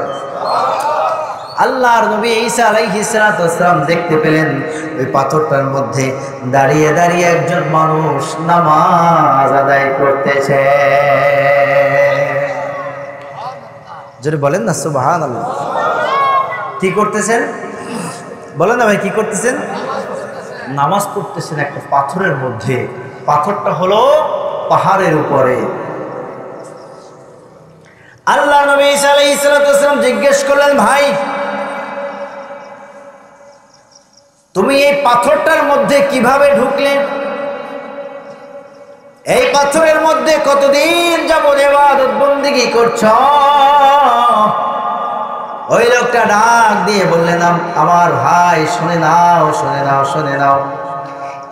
আল্লাহর নবী ঈসা আলাইহিস সালাতু ওয়াস সালাম দেখতে পেলেন ওই পাথরটার মধ্যে দাঁড়িয়ে দাঁড়িয়ে একজন মানুষ নামাজ আদায় করতেছে। যদি বলেন না সুবহানাল্লাহ। কি করতেছেন বলেন না ভাই, কি করতেছেন? নামাজ পড়তেছেন একটা পাথরের মধ্যে। পাথরটা হলো পাহাড়ের উপরে। আল্লাহ নবী ঈসা আলাইহিস সালাতু ওয়াস সালাম জিজ্ঞেস করলেন, ভাই তুমি এই পাথরটার মধ্যে কিভাবে ঢুকলে? এই পাথরের মধ্যে কতদিন যাবত ইবাদত বন্দেগী করছো? ওই লোকটা ডাক দিয়ে বললেন, আমার ভাই শুনে নাও, শুনে নাও, শুনে নাও।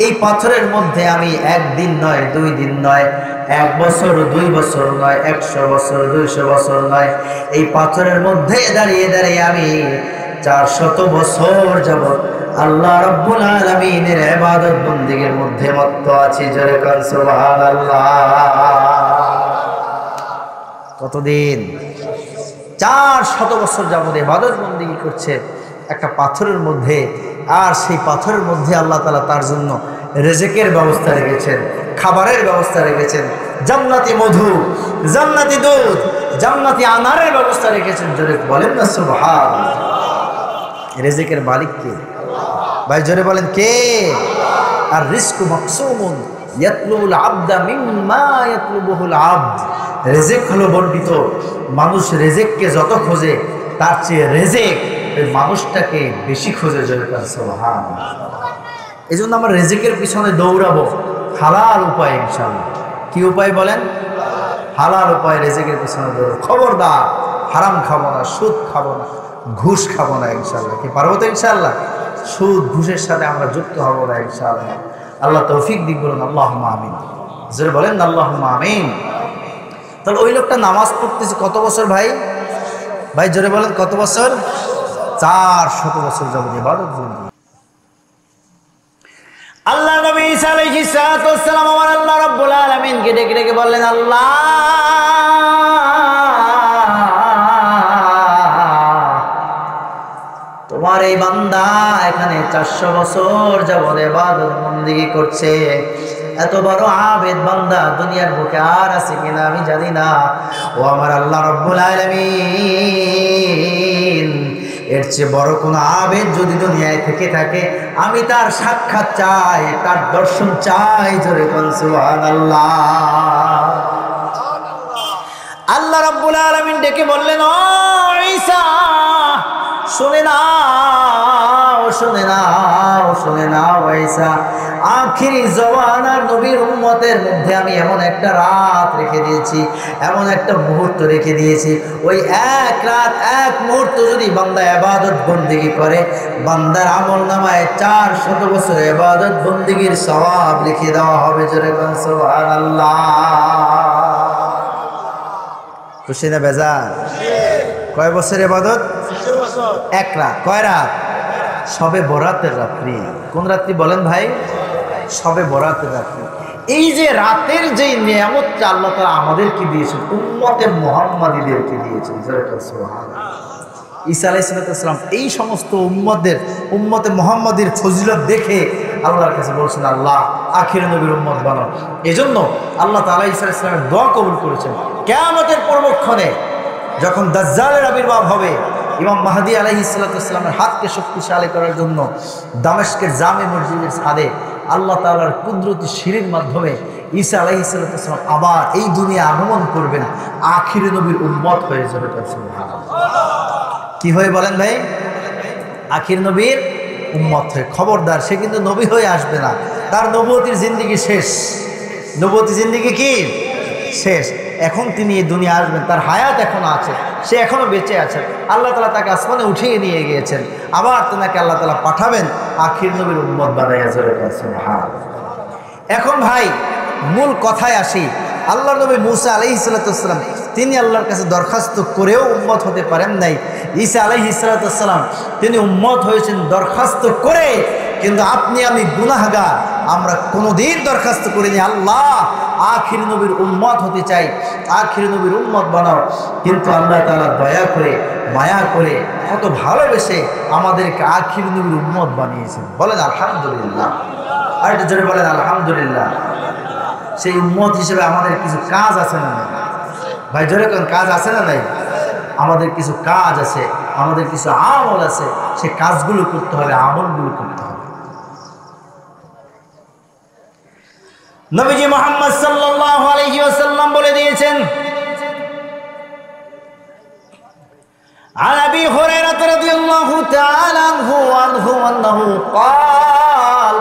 এই পাথরের মধ্যে আমি একদিন নয়, 2 দিন নয়, 1 বছর 2 বছর নয়, 100 বছর 200 বছর নয়, এই পাথরের মধ্যে দাঁড়িয়ে দাঁড়িয়ে আমি 400 বছর যাবত আল্লাহ রাব্বুল আলামিনের ইবাদত বন্দেগীর মধ্যে মত্ত আছি। জোরে কান সুবহানাল্লাহ। কতদিন? 400 বছর যাবত ইবাদত বন্দেগী করছে একটা পাথরের মধ্যে। আর সেই পাথরের মধ্যে আল্লাহ তাআলা তার জন্য রিজিকের ব্যবস্থা রেখেছেন, খাবারের ব্যবস্থা রেখেছেন, জান্নাতি মধু, জান্নাতি দুধ, জান্নাতি আনারের ব্যবস্থা রেখেছেন। জোরে বলেন না সুবহানাল্লাহ। রিজিকের মালিক কে? ভাই জোরে বলেন কে? আর রিজকু মাকসুমুন ইয়াতলুবুল আবদা মিম্মা ইয়াতলুবুহুল আবদ। রিজিক হলো বর্ধিত। মানুষ রিজিককে যত খোঁজে তার চেয়ে রিজিক ওই মানুষটাকে বেশি খোঁজে। জোরে সুবহানাল্লাহ। এই জন্য আমরা রিজিকের পিছনে দৌড়াবো হালাল উপায় ইনশাআল্লাহ। কি উপায় বলেন? হালাল উপায় রিজিকের পিছনে দৌড়াবো। খবরদার হারাম খাবো না, সুদ খাবো না, ঘুষ খাবো না ইনশাআল্লাহ। কি পারবো তো ইনশাআল্লাহ? সুদ ঘুষের সাথে আমরা যুক্ত হব না ইনশাআল্লাহ। আল্লাহ তৌফিক দিক বলুন আল্লাহুম্মা আমিন। জোরে বলেন আল্লাহুম্মা আমিন। তাহলে ওই লোকটা নামাজ পড়তেছে কত বছর ভাই? ভাই জোরে বলেন কত বছর? 400 বছর যাবত ইবাদত বন্দেগী। আল্লাহ নবী ঈসা আলাইহিস সালাতু ওয়াস সালাম আমার আল্লাহ রাব্বুল আলামিনকে ডেকে ডেকে বললেন, আল্লাহ তোমার এই বান্দা এখানে 400 বছর যাবত ইবাদত বন্দেগী করছে। এত বড় আবেদ বান্দা দুনিয়ার বুকে আর আছে কিনা আমি জানি না। ও আমার আল্লাহ রাব্বুল আলামিন, এর চেয়ে বড় কোন আবেদ যদি দুনিয়ায় থেকে থাকে আমি তার সাক্ষাৎ চাই, তার দর্শন চাই। জোরে বল সুবহানাল্লাহ। আল্লাহ রাব্বুল আলামিন ডেকে বললেন, ও ঈসা শুনে নাও, শুনে নাও, শুনে নাও ঈসা, আখিরি জমানার নবীর উম্মতের মধ্যে আমি এমন একটা রাত রেখে দিয়েছি, এমন একটা মুহূর্ত রেখে দিয়েছি। ওই এক রাত এক মুহূর্ত যদি বান্দা ইবাদত বন্দেগী করে, বান্দার আমলনামায় 400 বছর ইবাদত বন্দেগীর সওয়াব লিখে দেওয়া হবে। জোরে বলেন সুবহানাল্লাহ। খুশি না বেজার? কয় বছর ইবাদত? 1 রাত। কয় রাত? সবে বরাতের রাত্রি। কোন রাত্রি বলেন ভাই? সবে বরাতের রাত্রি। এই যে রাতের যে নিয়ামতটা আল্লাহ তাআলা আমাদেরকে দিয়েছেন, উম্মতে মুহাম্মাদীদেরকে দিয়েছেন। সুবহানাল্লাহ। ঈসা আলাইহিস সালাম এই সমস্ত উম্মতে মুহাম্মাদীর ফজিলত দেখে আল্লাহর কাছে বলছেন, আল্লাহ আখির নবীর উম্মত বানাও। এজন্য আল্লাহ তাআলা ঈসা আলাইহিস সালামের দোয়া কবুল করেছেন। কিয়ামতের পূর্বক্ষণে যখন দাজ্জালের আবির্ভাব হবে, ইমাম মাহদী আলাইহিস সালামের হাতকে শক্তিশালী করার জন্য দামেস্কের জামে মসজিদের ছাদে আল্লাহ তাআলার কুদরতি সিঁড়ির মাধ্যমে ঈসা আলাইহিস সালাম আবার এই দুনিয়া আগমন করবেন, আখির নবীর উম্মত হয়ে যাবে। কি হয়ে বলেন ভাই? আখির নবীর উম্মত হয়ে। খবরদার, সে কিন্তু নবী হয়ে আসবে না, তার নবুয়তির জিন্দেগি শেষ। নবুয়তি জিন্দেগি কি শেষ? এখন তিনি এই দুনিয়া আসবেন, তার হায়াত এখনো আছে, সে এখনো বেঁচে আছেন। আল্লাহ তাআলা তাকে আসমানে উঠিয়ে নিয়ে গিয়েছেন, আবার তেনাকে আল্লাহ তাআলা পাঠাবেন আখির নবীর উম্মত বানাইয়া। এখন ভাই মূল কথায় আসি। আল্লাহ নবী মূসা আলাইহিস সালাম তিনি আল্লাহর কাছে দরখাস্ত করেও উম্মত হতে পারেন নাই। ঈসা আলাইহিস সালাম তিনি উম্মত হয়েছেন দরখাস্ত করে, কিন্তু আপনি আমি গুনাহগার, আমরা কোনোদিন দরখাস্ত করিনি, আল্লাহ আখির নবীর উম্মত হতে চাই, আখির নবীর উম্মত বানাও। কিন্তু আল্লাহ তাআলা দয়া করে মায়া করে কত ভালোবেসে আমাদেরকে আখির নবীর উম্মত বানিয়েছেন। বলেন আলহামদুলিল্লাহ। আর একটু জোরে বলেন আলহামদুলিল্লাহ। সেই উম্মত হিসেবে আমাদের কিছু কাজ আছে না নাই ভাই? জোরে কোন কাজ আছে না নাই? আমাদের কিছু কাজ আছে, আমাদের কিছু আমল আছে, সেই কাজগুলো করতে হবে, আমলগুলো করতে হবে। নবীজি মুহাম্মদ সাল্লাল্লাহু আলাইহি ওয়াসাল্লাম বলে দিয়েছেন, عن أبي هريرة رضي الله تعالى عنه أنه قال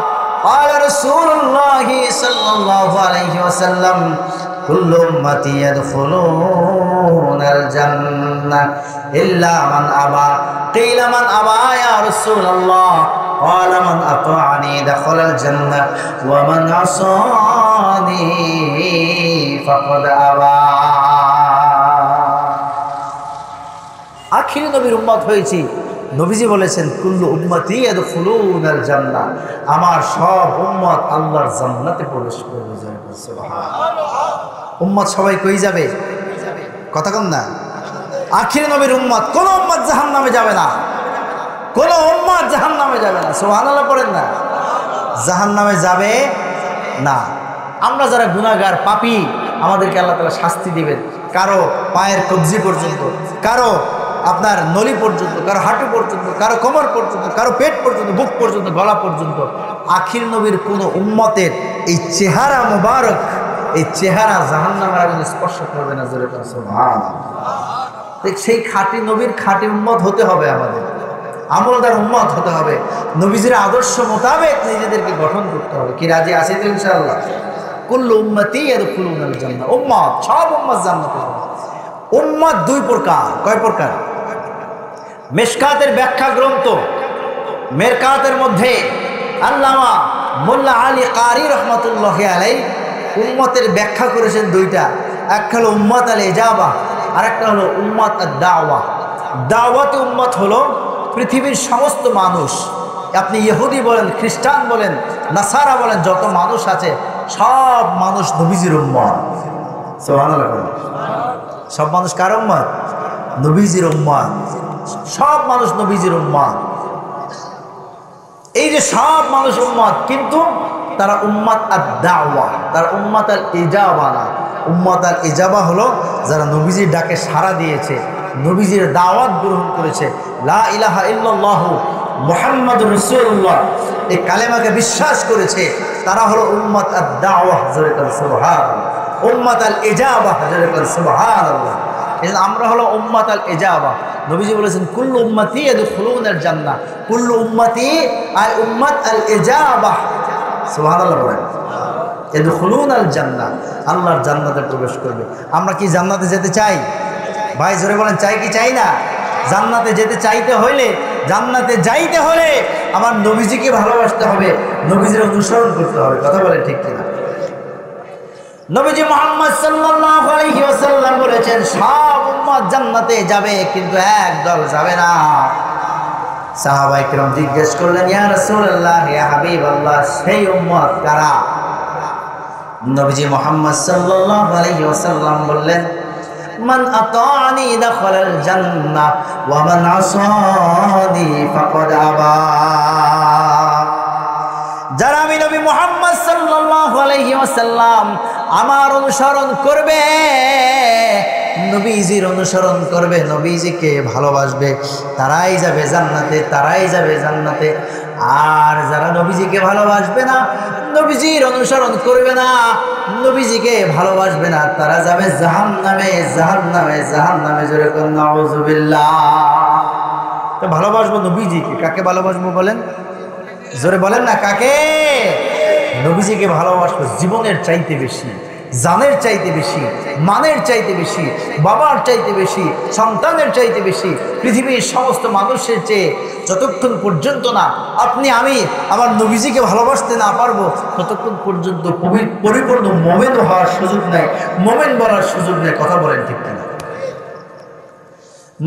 قال رسول الله صلى الله عليه وسلم كل أمتي يدخلون الجنة إلا من أبى قيل من أبى يا رسول الله قال من أطاعني دخل الجنة ومن عصاني فقد أبى। আখির নবীর উম্মত হয়েছি। নবীজি বলেছেন কুল্লু উম্মতি ইয়াদখুলুনাল জান্নাহ, আমার সব উম্মত আল্লাহর জান্নাতে প্রবেশ করবে। সুবহানাল্লাহ। উম্মত সবাই কই যাবে? কথা কম না। আখির নবীর উম্মত, কোন উম্মত জাহান্নামে যাবে না, কোন উম্মত জাহান্নামে যাবে না। সুবহানাল্লাহ পড়েন না। জাহান্নামে যাবে না। আমরা যারা গুনাহগার পাপী, আমাদেরকে আল্লাহ তাআলা শাস্তি দিবেন, কারো পায়ের কবজি পর্যন্ত, কারো আপনার নলি পর্যন্ত, কারো হাঁটু পর্যন্ত, কারো কোমর পর্যন্ত, কারো পেট পর্যন্ত, বুক পর্যন্ত, গলা পর্যন্ত। আখির নবীর কোন উম্মতের এই চেহারা মুবারক, এই চেহারা জাহান্নামের আগুনে স্পর্শ করবে না। জোরে বলেন সুবহানাল্লাহ। সেই খাঁটি নবীর খাঁটি উম্মত হতে হবে, আমাদের আমলদার উম্মত হতে হবে, নবীজির আদর্শ মোতাবেক নিজেদেরকে গঠন করতে হবে। কি রাজি আছি তো ইনশাআল্লাহ? কুল্লু উম্মতি ইয়াদখুলুনাল জান্নাহ, উম্মত সব উম্মত জান্নাতে যাবে। উম্মত দুই প্রকার। কয় প্রকার? মিশকাতের ব্যাখ্যা গ্রন্থ মেরকাতের মধ্যে আল্লামা মোল্লা আলী কারি রহমাতুল্লাহি আলাইহি উম্মতের ব্যাখ্যা করেছেন দুইটা। একটা হলো উম্মত আল ইজাবা, আর একটা হলো উম্মত আদ দাওয়া। দাওয়াতে উম্মত হলো পৃথিবীর সমস্ত মানুষ, আপনি ইহুদি বলেন, খ্রিস্টান বলেন, নাসারা বলেন, যত মানুষ আছে সব মানুষ নবীজির উম্মত। সুবহানাল্লাহ। সব মানুষ কার উম্মত? নবীজির উম্মত। সব মানুষ নবীজির উম্মত। এই যে সব মানুষ উম্মত, কিন্তু তারা উম্মত আদ-দাওয়া, তারা উম্মত আল ইজাবা না। উম্মত আল ইজাবা হলো যারা নবীজির ডাকে সাড়া দিয়েছে, নবীজির দাওয়াত গ্রহণ করেছে, লা ইলাহা ইল্লাল্লাহু মুহাম্মাদুর রাসূলুল্লাহ এই কালেমাকে বিশ্বাস করেছে, তারা হলো উম্মত আদ-দাওয়া। জোরে বলেন সুবহানাল্লাহ। উম্মত আল ইজাবা, জোরে বলেন সুবহানাল্লাহ। এজন্য আমরা হলো উম্মত আল ইজাবা। নবীজি বলেছেন কুল্লু উম্মতি ইয়াদখুলুনাল জান্নাহ, কুল্লু উম্মতি আই উম্মত আল ইজাবা। সুবহানাল্লাহ বলেন। ইয়াদখুলুনাল জান্নাহ, আল্লাহর জান্নাতে প্রবেশ করবে। আমরা কি জান্নাতে যেতে চাই? ভাই জোরে বলেন, চাই কি চাই না? জান্নাতে যেতে চাইতে হইলে, জান্নাতে যাইতে হলে আমার নবীজিকে ভালোবাসতে হবে, নবীজির অনুসরণ করতে হবে। কথা বলে ঠিক কিনা? নবীজি মুহাম্মদ সাল্লাল্লাহু আলাইহি ওয়াসাল্লাম বলেছেন সব উম্মত জান্নাতে যাবে, কিন্তু এক দল যাবে না। সাহাবায়ে কেরাম জিজ্ঞেস করলেন, ইয়া রাসূলুল্লাহ, ইয়া হাবিবাল্লাহ, সেই উম্মত কারা? নবীজি মুহাম্মদ সাল্লাল্লাহু আলাইহি ওয়াসাল্লাম বললেন, মান আতাআনি দাখালাল জান্নাহ ওয়া মান আসানি ফাকাদ আবা। যারা আমি নবী মুহাম্মদ সাল্লাল্লাহু আলাইহি ওয়াসাল্লাম আমার অনুসরণ করবে, নবীজির অনুসরণ করবে, নবীজিকে ভালোবাসবে, তারাই যাবে জান্নাতে, তারাই যাবে জান্নাতে। আর যারা নবীজিকে ভালোবাসবে না, নবীজির অনুসরণ করবে না, নবীজিকে ভালোবাসবে না, তারা যাবে জাহান্নামে, জাহান্নামে, জাহান্নামে। জোরে বলেন নাউযুবিল্লাহ। তো ভালোবাসবো নবীজিকে, কাকে ভালোবাসবো বলেন? জোরে বলেন না, কাকে? নবীজিকে ভালোবাসবো জীবনের চাইতে বেশি, জানের চাইতে বেশি, মানের চাইতে বেশি, বাবার চাইতে বেশি, সন্তানের চাইতে বেশি, পৃথিবীর সমস্ত মানুষের চেয়ে। যতক্ষণ পর্যন্ত না আপনি আমি আমার নবীজিকে ভালোবাসতে না পারবো, ততক্ষণ পর্যন্ত পরিপূর্ণ মোমেন হওয়ার সুযোগ নেই, মোমেন বলার সুযোগ নেই। কথা বলেন ঠিক কিনা?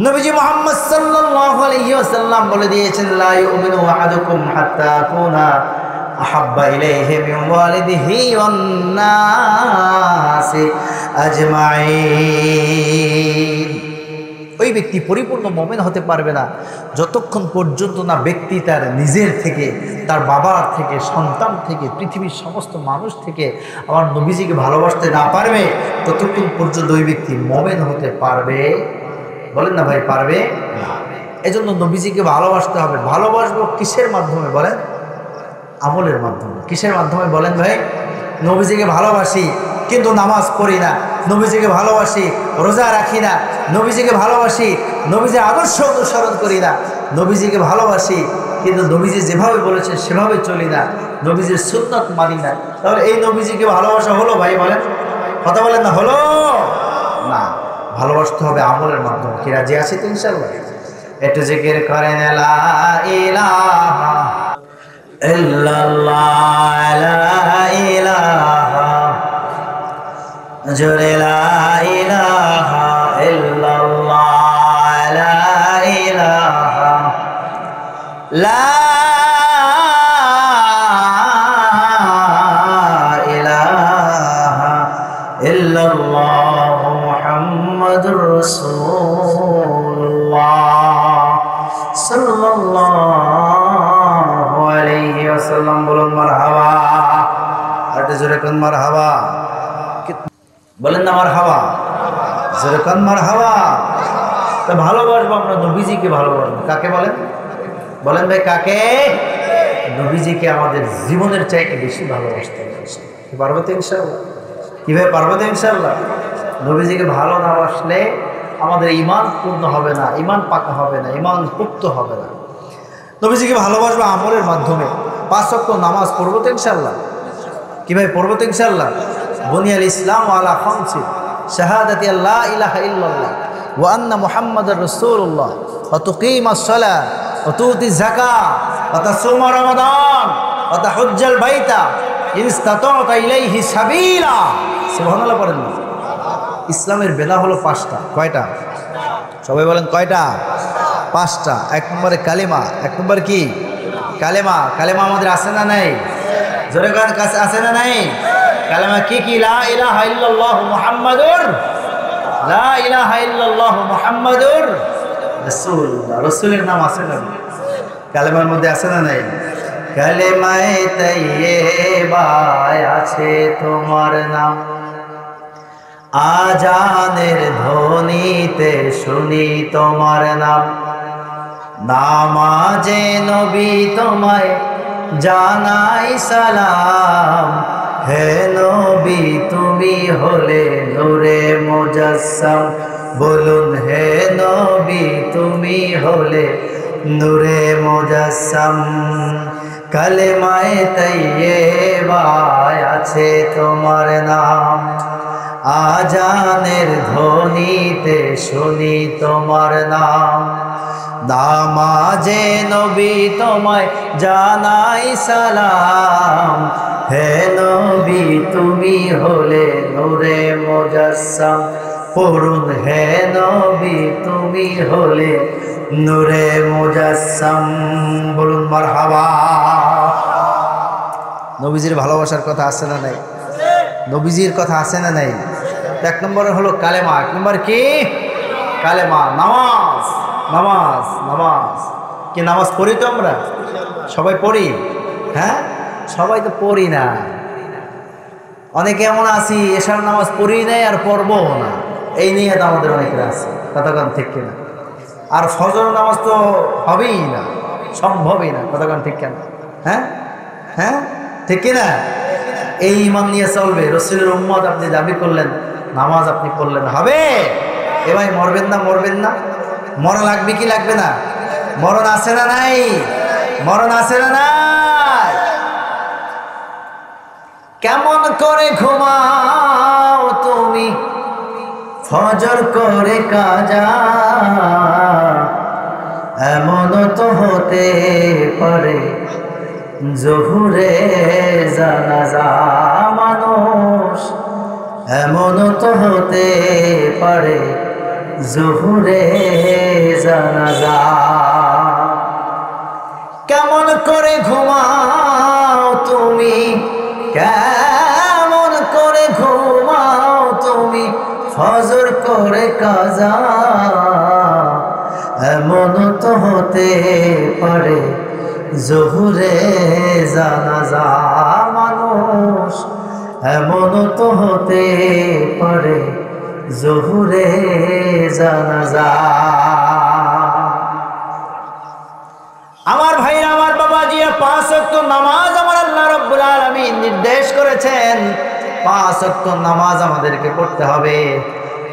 নবীজি মুহাম্মদ সাল্লাল্লাহু আলাইহি ওয়াসাল্লাম বলে দিয়েছেন, লা ইউমিনু আহাদুকুম হাত্তা আকুনা আহাব্বা ইলাইহি মিন ওয়ালিদিহি ওয়ান নাসি আজমাইন। ওই ব্যক্তি পরিপূর্ণ মুমিন হতে পারবে না যতক্ষণ পর্যন্ত না ব্যক্তি তার নিজের থেকে, তার বাবার থেকে, সন্তান থেকে, পৃথিবীর সমস্ত মানুষ থেকে আমার নবীজিকে ভালোবাসতে না পারবে, ততক্ষণ পর্যন্ত ওই ব্যক্তি মুমিন হতে পারবে। বলেন না ভাই, পারবে না। এজন্য নবীজিকে ভালোবাসতে হবে। ভালোবাসবো কিসের মাধ্যমে বলেন? আমলের মাধ্যমে। কিসের মাধ্যমে বলেন ভাই? নবীজিকে ভালোবাসি কিন্তু নামাজ পড়ি না, নবীজিকে ভালোবাসি রোজা রাখি না, নবীজিকে ভালোবাসি নবীজির আদর্শ অনুসরণ করি না, নবীজিকে ভালোবাসি কিন্তু নবীজি যেভাবে বলেছে সেভাবে চলি না, নবীজির সুন্নাত মানি না। তাহলে এই নবীজিকে ভালোবাসা হলো ভাই? বলেন, কথা বলেন না, হলো না। ভালোবাসতে হবে আমলের মাধ্যমে। কি রাজি আছি তো ইনশাআল্লাহ? একটু জিকির করেন, লা ইলাহা ইল্লাল্লাহ, লা ইলাহা, জোরে লা ইলাহা ইল্লাল্লাহ, লা ইলাহা, লা ইলাহা ইল্লাল্লাহ মুহাম্মাদুর রাসূলুল্লাহ সাল্লাল্লাহু আলাইহি ওয়াসাল্লাম। বলুন মারহাবা। আর জোরে কোন মারহাবা? বলেন না মারহাবা, জোরে কোন মারহাবা। তো ভালোবাসবো আমরা নবীজিকে, ভালোবাসবো কাকে বলেন? বলেন ভাই, কাকে? নবীজিকে আমাদের জীবনের চাইতে বেশি ভালোবাসতে হবে। পারবো তো ইনশাআল্লাহ? কিভাবে পারবো তো ইনশাআল্লাহ? নবীজিকে ভালো না বাসলে আমাদের ঈমান পূর্ণ হবে না, ঈমান পাকা হবে না, ঈমান পুক্ত হবে না। নবীজিকে ভালোবাসবো আমলের মাধ্যমে। 5 ওয়াক্ত নামাজ পড়বো তো ইনশাআল্লাহ? কিভাবে পড়বো তো ইনশাআল্লাহ? বুনিয়াল ইসলাম আলা খামসিন, শাহাদাতি আল্লা ইলাহা ইল্লাল্লাহ ওয়া আন্না মুহাম্মাদুর রাসূলুল্লাহ, ওয়া তুকিমাস সালাহ, ওয়া তুতিজ যাকাত, ওয়া তাসুমা রমাদান, ওয়া তাহুজ্জাল বাইতা ইন ইসতাতা'তা ইলাইহি সাবিলা। সুবহানাল্লাহ পড়েন না। ইসলামের বেলা হলো 5টা। কয়টা? সবাই বলেন কয়টা? 5টা। 1 নম্বরে কালেমা। 1 নম্বর কি? কালেমা। কালেমা আমাদের আছে না নাই? জোরে গান কাছে আছে না নাই? কালেমা কি কি? লা ইলাহা ইল্লাল্লাহ মুহাম্মাদুর, লা ইলাহা ইল্লাল্লাহ মুহাম্মাদুর রাসূলুল্লাহ। রাসূলের নাম আছে না? কালেমার মধ্যে আছে না নাই? কালেমায়ে তাইয়্যিবায় আছে তোমার নাম, আজানের ধ্বনিতে শুনি তোমার নাম, নামাজে নবী তোমায় জানাই সালাম, হে নবী তুমি হলে নূরে মুজাসসাম। বলুন হে নবী তুমি হলে নূরে মুজাসসাম। কালেমায়ে তাইয়্যিবায় আছে তোমার নাম, আজানের ধ্বনিতে শুনি তোমার নাম, নামাজে নবী তোমায় জানাই সালাম, হে নবী তুমি হলে নূরে মুজাসসাম। পড়ুন হে নবী তুমি হলে নূরে মুজাসসাম। বলুন মারহাবা। নবীজির ভালোবাসার কথা আছে না নাই? নবীজির কথা আছে না নাই? এক নম্বরে হলো কালেমা। এক নম্বর কি? কালেমা। নামাজ নামাজ নামাজ। কি নামাজ পড়ি তো আমরা? সবাই পড়ি? হ্যাঁ, সবাই তো পড়ি না। অনেকে এমন আছি এশার নামাজ পড়ি নাই আর পড়বো না, এই নিয়ে তো আমাদের অনেকের আছে। কতক্ষণ ঠিক কিনা? আর ফজর নামাজ তো হবেই না, সম্ভবই না। কতক্ষণ ঠিক কেন? হ্যাঁ হ্যাঁ, ঠিক কিনা? এই ইমান নিয়ে চলবে। রাসূলের উম্মত আপনি দাবি করলেন, নামাজ আপনি পড়লেন, হবে? এ ভাই মরবেন না? মরবেন না? মরণ লাগবে কি লাগবে না? মরণ আছে না নাই? মরণ আছে না নাই? কেমন করে ঘুমাও তুমি ফজর করে কাজা, এমন তো হতে পারে জোহরে জানাজা। মানুষ এমন তো হতে পারে জোহরে জানাজা। কেমন করে ঘুমাও তুমি, কেমন করে ঘুমাও তুমি ফজর করে কাজা, এমন তো হতে পারে জোহরে জানাজা। মানুষ এমন তো হতে পারে জোহরে জানাজা। আমার ভাইরা, আমার বাবাজি, 5 ওয়াক্ত নামাজ আমার আল্লাহ রাব্বুল আলামিন নির্দেশ করেছেন। 5 ওয়াক্ত নামাজ আমাদেরকে পড়তে হবে।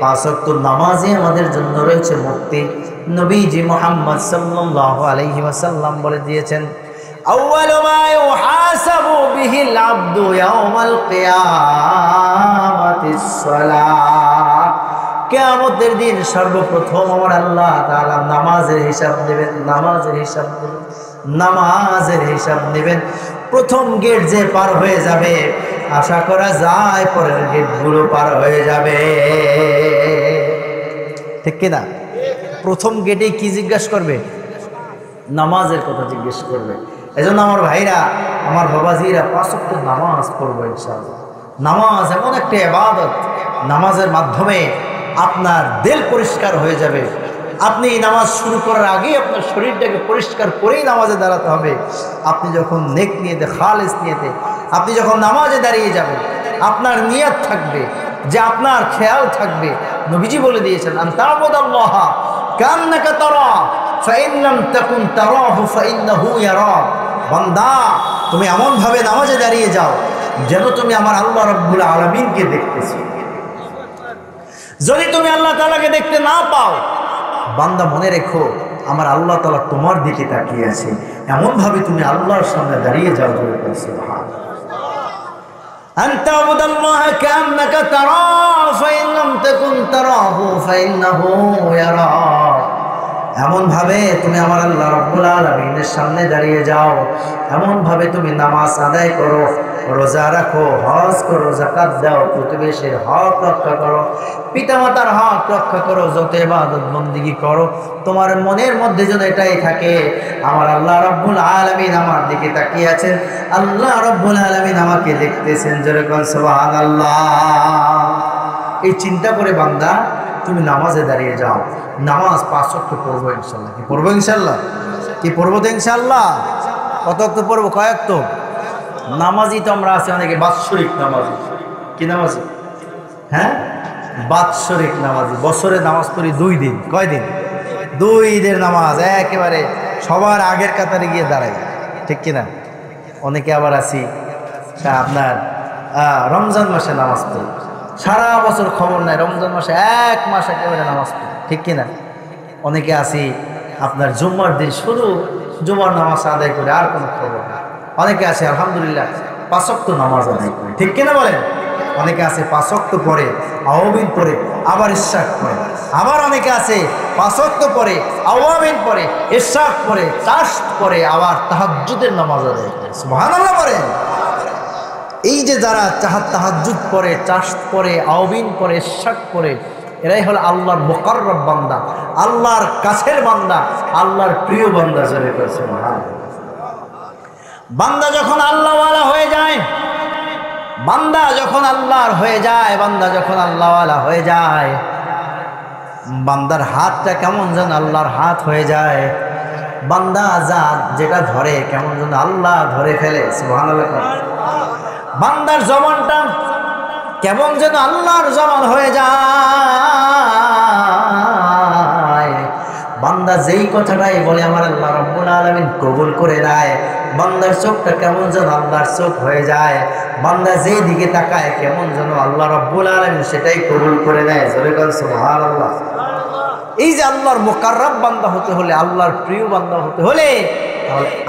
5 ওয়াক্ত নামাজই আমাদের জন্য রয়েছে মুক্তি। নবীজি মুহাম্মদ সাল্লাল্লাহু আলাইহি ওয়াসাল্লাম বলে দিয়েছেন, আউয়ালু মা ইউহাসাবু বিহিল আবদু ইয়াউমাল কিয়ামাতিস সালাহ। কিয়ামতের দিন সর্বপ্রথম আমার আল্লাহ তাআলা নামাজের হিসাব নেবেন। নামাজের হিসাব নেবেন, নামাজের হিসাব নেবেন। প্রথম গেট যে পার হয়ে যাবে, আশা করা যায় পরের গেটগুলো পার হয়ে যাবে। ঠিক কিনা? প্রথম গেটে কি জিজ্ঞাসা করবে? নামাজের কথা জিজ্ঞেস করবে। এজন্য আমার ভাইরা, আমার বাবাজিরা 5 ওয়াক্ত নামাজ পড়বো ইনশাআল্লাহ। নামাজ এমন একটা ইবাদত, নামাজের মাধ্যমে আপনার দিল পরিষ্কার হয়ে যাবে। আপনি নামাজ শুরু করার আগেই আপনার শরীরটাকে পরিষ্কার করেই নামাজে দাঁড়াতে হবে। আপনি যখন নেক নিয়েতে, খালিস নিয়েতে আপনি যখন নামাজে দাঁড়িয়ে যাবেন, আপনার নিয়ত থাকবে, যে আপনার খেয়াল থাকবে। নবীজি বলে দিয়েছেন, আনতাবুদাল্লাহা কান্নাকা তারা ফাইন লাম তাকুন তারাহু ফাইন্নাহু ইয়ারাক। বান্দা, তুমি এমন ভাবে নামাজে দাঁড়িয়ে যাও যেন তুমি আমার আল্লাহ রাব্বুল আলামিনকে দেখতেছো। যদি তুমি আল্লাহ তাআলাকে দেখতে না পাও, বান্দা মনে রেখো আমার আল্লাহ তাআলা তোমার দিকে তাকিয়ে আছে। এমন ভাবে তুমি আল্লাহর সামনে দাঁড়িয়ে যাও। সুবহানাল্লাহ। আনতাবুদাল্লাহা কান্নাকা তারাহু ফাইন লাম তাকুন তারাহু ফাইন্নাহু ইয়ারাক। এমন ভাবে তুমি আমার আল্লাহ রাব্বুল আলামিনের সামনে দাঁড়িয়ে যাও। এমন ভাবে তুমি নামাজ আদায় করো, রোজা রাখো, হজ করো, যাকাত দাও, প্রতিবেশীর হক রক্ষা করো, পিতামাতার হক রক্ষা করো, যত ইবাদত বন্দেগী করো, তোমার মনের মধ্যে যেন এটাই থাকে, আমার আল্লাহ রাব্বুল আলামিন আমার দিকে তাকিয়ে আছেন, আল্লাহ রাব্বুল আলামিন আমাকে দেখতেছেন। জোরে কোন সুবহানাল্লাহ। এই চিন্তা করে বান্দা তুমি নামাজে দাঁড়িয়ে যাও। নামাজ 5 ওয়াক্ত পড়বো ইনশাআল্লাহ। কি পড়বো ইনশাআল্লাহ? কি পড়বো তো ইনশাআল্লাহ? কত ওয়াক্ত পড়বো? কয় ওয়াক্ত? নামাজই তো আমরা আছি অনেকে বাৎসরিক নামাজি। কি নামাজি? হ্যাঁ, বাৎসরিক নামাজি। বছরে নামাজ পড়ি 2 দিন। কয় দিন? 2 ঈদের নামাজ একেবারে সবার আগের কাতারে গিয়ে দাঁড়াই। ঠিক কিনা? অনেকে আবার আছি আপনার রমজান মাসে নামাজ পড়ি, সারা বছর খবর নাই, রমজান মাসে 1 মাস একেবারে নামাজ পড়ি। ঠিক কিনা? অনেকে আছি আপনার জুম্মার দিন শুধু জুমার নামাজ আদায় করে আর কোনো খবর নেই। অনেকে আছে আলহামদুলিল্লাহ 5 ওয়াক্ত নামাজ আদায় করে। ঠিক কিনা বলেন? অনেকে আছে 5 ওয়াক্ত পরে, আওয়াবিন পরে, আবার ইশরাক পরে। আবার অনেকে আছে 5 ওয়াক্ত পরে, আওয়াবিন পরে, ইশরাক পরে, চাশত পরে, আবার তাহাজ্জুদের নামাজ আদায় করে। সুবহানাল্লাহ বলেন। এই যে যারা তাহাজ্জুদ পরে, চাশত পরে, আওয়াবিন পরে, ইশরাক পরে, এরাই হলো আল্লাহর মুকাররব বান্দা, আল্লাহর কাছের বান্দা, আল্লাহর প্রিয় বান্দা। জোরে করে সুবহানাল্লাহ। বান্দা যখন আল্লাহওয়ালা হয়ে যায়, বান্দা যখন আল্লাহর হয়ে যায়, বান্দা যখন আল্লাহওয়ালা হয়ে যায়, বান্দার হাতটা কেমন যেন আল্লাহর হাত হয়ে যায়। বান্দা যা যেটা ধরে কেমন যেন আল্লাহ ধরে ফেলে। সুবহানাল্লাহ। বান্দার জবানটা কেমন যেন আল্লাহর জবান হয়ে যায়। বান্দা যেই কথাটাই বলে আমার আল্লাহ রাব্বুল আলামিন কবুল করে নেয়। বান্দার চোখটা কেমন যেন আল্লাহর চোখ হয়ে যায়। বান্দা যেই দিকে তাকায় কেমন যেন আল্লাহ রাব্বুল আলামিন সেটাই কবুল করে নেয়। জোরে বলেন সুবহানাল্লাহ। এই যে আল্লাহর মুকাররব বান্দা হতে হলে, আল্লাহর প্রিয় বান্দা হতে হলে,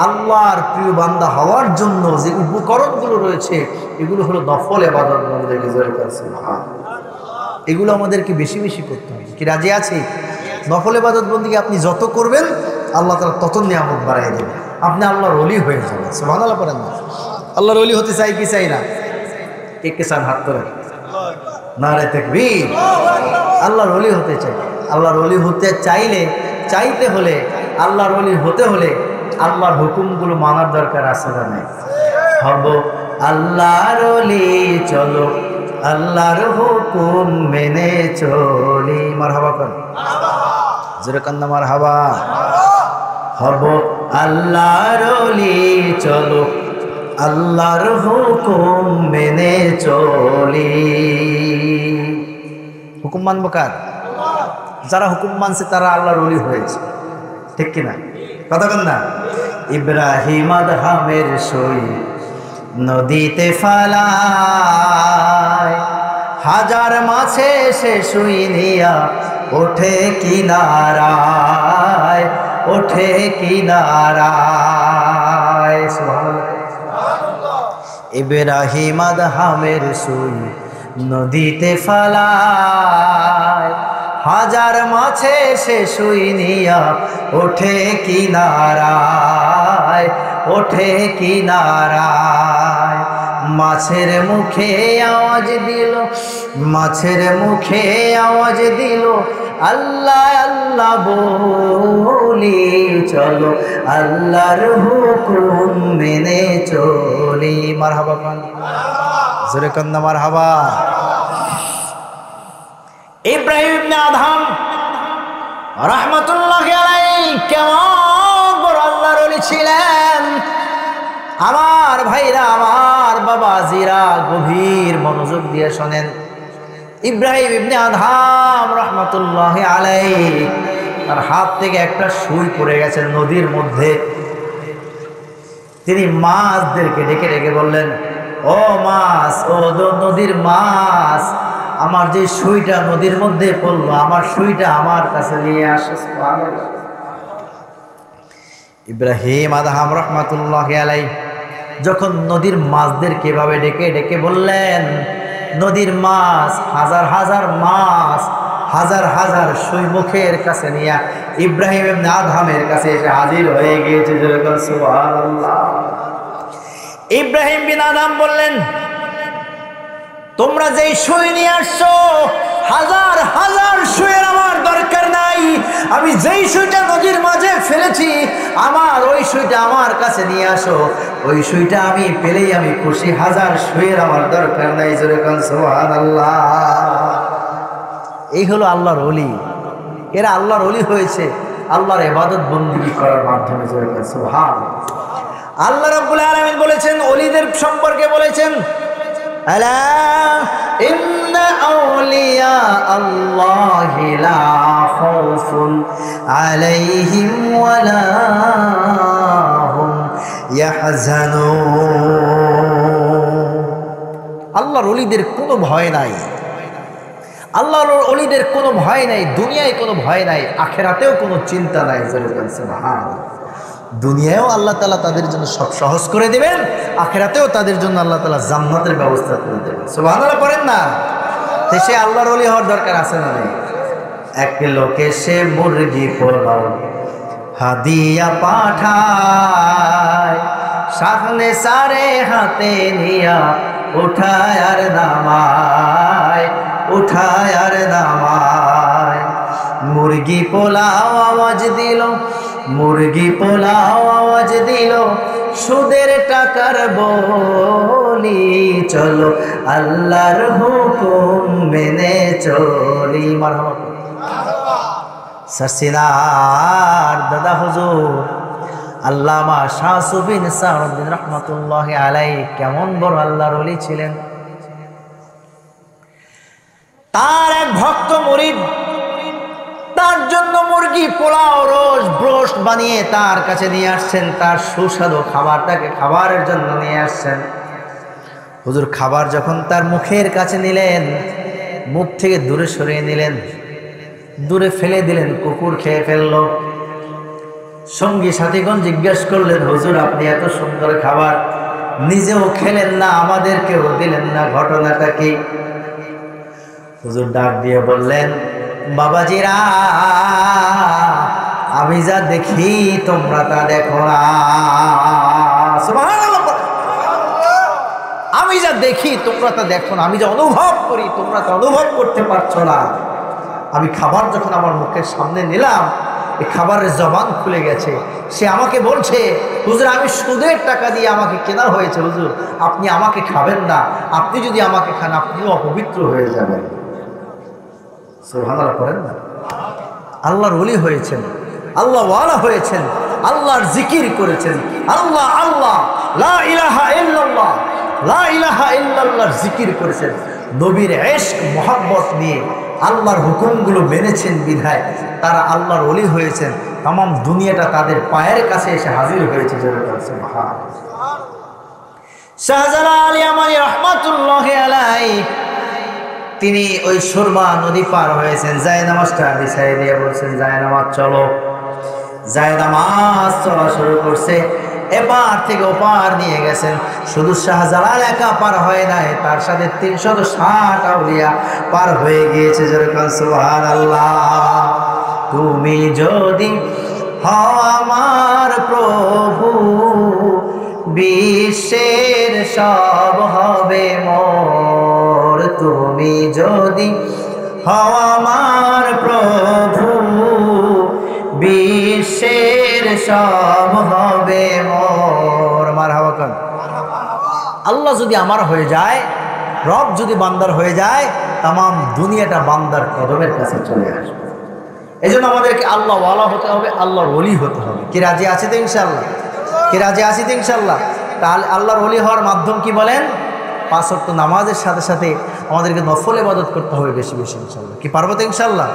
আল্লাহর প্রিয় বান্দা হওয়ার জন্য যে উপকরণগুলো রয়েছে এগুলো হলো নফল ইবাদত বন্দেগী। জোরে বলেন সুবহানাল্লাহ। এগুলো আমাদেরকে বেশি বেশি করতে হবে। কি রাজি আছি? নফল ইবাদত বন্দেগী আপনি যত করবেন আল্লাহ তাআলা তত নিয়ামত বাড়ায় দেবেন, আপনি আল্লাহর ওলি হয়ে যাবেন। সুবহানাল্লাহ পড়েন না। আল্লাহর ওলি হতে চাই কি চাই না? কে কে চান হাত তোলেন। নারে তাকবীর। আল্লাহর ওলি হতে চাই। আল্লাহর ওলি হতে চাইতে হলে, আল্লাহর ওলি হতে হলে আল্লাহর হুকুমগুলো মানার দরকার আছে না নাই? হব আল্লাহর ওলি চলো আল্লাহর হুকুম মেনে চলি। মারহাবা কর, জোরে কান্না মারহাবা। হব আল্লাহর ওলি চলো আল্লাহর হুকুম মেনে চলি। হুকুম মানবো কার? যারা হুকুম মানছে তারা আল্লাহর ওলি হয়েছে, ঠিক কিনা? কথা বল না। ইব্রাহিম আদহামের সই নদীতে ফালায়, হাজার মাছে সে সুই নিয়া ওঠে কিনারায়, ওঠে কিনারায়। সুবহানাল্লাহ। ইব্রাহিম আদহামের সুই নদীতে ফালায়, হাজার মাছে সে সুই নিয়া ওঠে কিনারায়, ওঠে কিনারায়। মাছের মুখে আওয়াজ দিল, মাছের মুখে আওয়াজ দিল, আল্লাহ আল্লাহ বলি চলো আল্লাহর হুকুম মেনে চলি। মারহাবা কান, জোরে কান্না মারহাবা। ইব্রাহিম ইবনে আদহাম রাহমাতুল্লাহি আলাইহি কেমন বড় আল্লাহর ওলি ছিলেন। আমার ভাইরা, আমার বাবাজিরা গভীর মনোযোগ দিয়ে শোনেন। ইব্রাহিম ইবনে আদহাম রাহমাতুল্লাহি আলাইহি তার হাত থেকে একটা সুই পড়ে গেছে নদীর মধ্যে। তিনি মাছদেরকে ডেকে ডেকে বললেন, ও মাছ, ও নদীর মাছ, আমার যে সুইটা নদীর মধ্যে পড়লো, আমার সুইটা আমার কাছে নিয়ে আসো। ইব্রাহিম আদহাম রাহমাতুল্লাহি আলাইহি যখন নদীর মাছদের কিভাবে ডেকে ডেকে বললেন, নদীর মাছ হাজার হাজার মাছ হাজার হাজার সুই মুখের কাছে নিয়ে ইব্রাহিম ইবনে আদহামের কাছে এসে হাজির হয়ে গিয়েছে। সুবহানাল্লাহ। ইব্রাহিম বিন আদহাম বললেন, তোমরা যেই সুই নিয়ে আসছো হাজার হাজার সুইয়ের আমার দরকার নাই। আমি যেই সুইটা নদীর মাঝে ফেলেছি আমার ওই সুইটা আমার কাছে নিয়ে আসো, ওই সুইটা আমি পেলেই আমি খুশি। হাজার সুইয়ের আমার দরকার নাই। জোরে কান সুবহানাল্লাহ। এই হলো আল্লাহর ওলি। এরা আল্লাহর ওলি হয়েছে আল্লাহর ইবাদত বন্দেগী করার মাধ্যমে। জোরে কান সুবহানাল্লাহ। আল্লাহ রাব্বুল আলামিন বলেছেন, ওলিদের সম্পর্কে বলেছেন, আলা ইন্না আউলিয়া আল্লাহি লা খাউফুন আলাইহিম ওয়ালা হুম ইয়াহজানুন। আল্লাহর ওলিদের কোনো ভয় নাই, আল্লাহর ওলিদের কোনো ভয় নাই, দুনিয়ায় কোনো ভয় নাই, আখিরাতেও কোনো চিন্তা নাই। সুবহানাল্লাহ। দুনিয়ায়ও আল্লাহ তাআলা তাদের জন্য সব সহজ করে দেবেন, আখিরাতেও তাদের জন্য আল্লাহ তাআলা জান্নাতের ব্যবস্থা করে দেবেন। সুবহানাল্লাহ পড়েন না। সে আল্লাহর ওলি হওয়ার দরকার আছে না নেই? এক লোকে সে মুরগি পোলাও হাদিয়া পাঠায়, সামনে সারে হাতে নিয়া উঠায় আর নামায়, উঠায় আর নামায়। মুরগি পোলাও আওয়াজ দিল, মুরগি পোলাও আওয়াজ দিল, সুদের টাকার বলি, চলো আল্লাহর হুকুম মেনে চলি। মারহাবা। সাসিনার দাদা হুজুর আল্লামা শাহ সুফি নিসারউদ্দিন রহমাতুল্লাহি আলাইহি কেমন বড় আল্লাহর ওলি ছিলেন। তার এক ভক্ত মুরিদ তার জন্য মুরগি পোলাও রোজ ব্রোস্ট বানিয়ে তার কাছে নিয়ে আসছেন, তার সুস্বাদু খাবারটাকে খাবারের জন্য নিয়ে আসছেন। হুজুর খাবার যখন তার মুখের কাছে নিলেন, মুখ থেকে দূরে সরিয়ে নিলেন, দূরে ফেলে দিলেন, কুকুর খেয়ে ফেললো। সঙ্গী সাথীগণ জিজ্ঞেস করলেন, হুজুর আপনি এত সুন্দর খাবার নিজেও খেলেন না, আমাদেরকেও দিলেন না, ঘটনাটা কি? হুজুর ডাক দিয়ে বললেন, বাবাজিরা আমি যা দেখি তোমরা তা দেখো না। সুবহানাল্লাহ। আমি যা দেখি তোমরা তা দেখো না, আমি যা অনুভব করি তোমরা তা অনুভব করতে পারছো না। আমি খাবার যখন আমার মুখের সামনে নিলাম, এই খাবারের জবান খুলে গেছে। সে আমাকে বলছে, হুজুর আমি সুদের টাকা দিয়ে আমাকে কেনা হয়েছে, হুজুর আপনি আমাকে খাবেন না, আপনি যদি আমাকে খান আপনিও অপবিত্র হয়ে যাবেন। সুবহানাল্লাহ করেন না? আল্লাহর ওলি হয়েছেন, আল্লাহ ওয়ালা হয়েছেন, আল্লাহর জিকির করেছেন, আল্লাহ আল্লাহ লা ইলাহা ইল্লাল্লাহ, লা ইলাহা ইল্লাল্লাহর জিকির করেছেন। নবীর ইশক মোহাব্বত নিয়ে আল্লাহর হুকুমগুলো মেনেছেন বিধায় তারা আল্লাহর ওলি হয়েছেন। তাম দুনিয়াটা তাদের পায়ের কাছে এসে হাজির হয়েছে। শাহজালাল ইয়ামানী রহমাতুল্লাহি আলাইহি তিনি ওই সুরমা নদী পার হয়েছেন, জায়নামাজটা বিছাই দিয়ে বলছেন, জায়নামাজ চলো। জায়নামাজ চলা শুরু করছে, এপার থেকে ওপার নিয়ে গেছেন। শুধু শাহজালাল একা পার হয় নাই, তার সাথে 360 আউলিয়া পার হয়ে গিয়েছে। যেরকম সুবহানাল্লাহ। তুমি যদি হও আমার প্রভু, বিশ্বের সব হবে মোর। তুমি যদি হও আমার প্রভু, বিশ্বের সব হবে মোর। মারহাবা কোন? আল্লাহ যদি আমার হয়ে যায়, রব যদি বান্দার হয়ে যায়, তাম দুনিয়াটা বান্দার কদমের কাছে চলে আসবে। এই জন্য আমাদেরকে আল্লাহ ওয়ালা হতে হবে, আল্লাহর ওলি হতে হবে। কি রাজি আছে তো ইনশাল্লাহ? কি রাজি আছি তো ইনশাল্লাহ? তাহলে আল্লাহর ওলি হওয়ার মাধ্যম কি বলেন? 5 ওয়াক্ত নামাজের সাথে সাথে আমাদেরকে নফল ইবাদত করতে হবে বেশি বেশি ইনশাল্লাহ। কি পারবো তো ইনশাল্লাহ?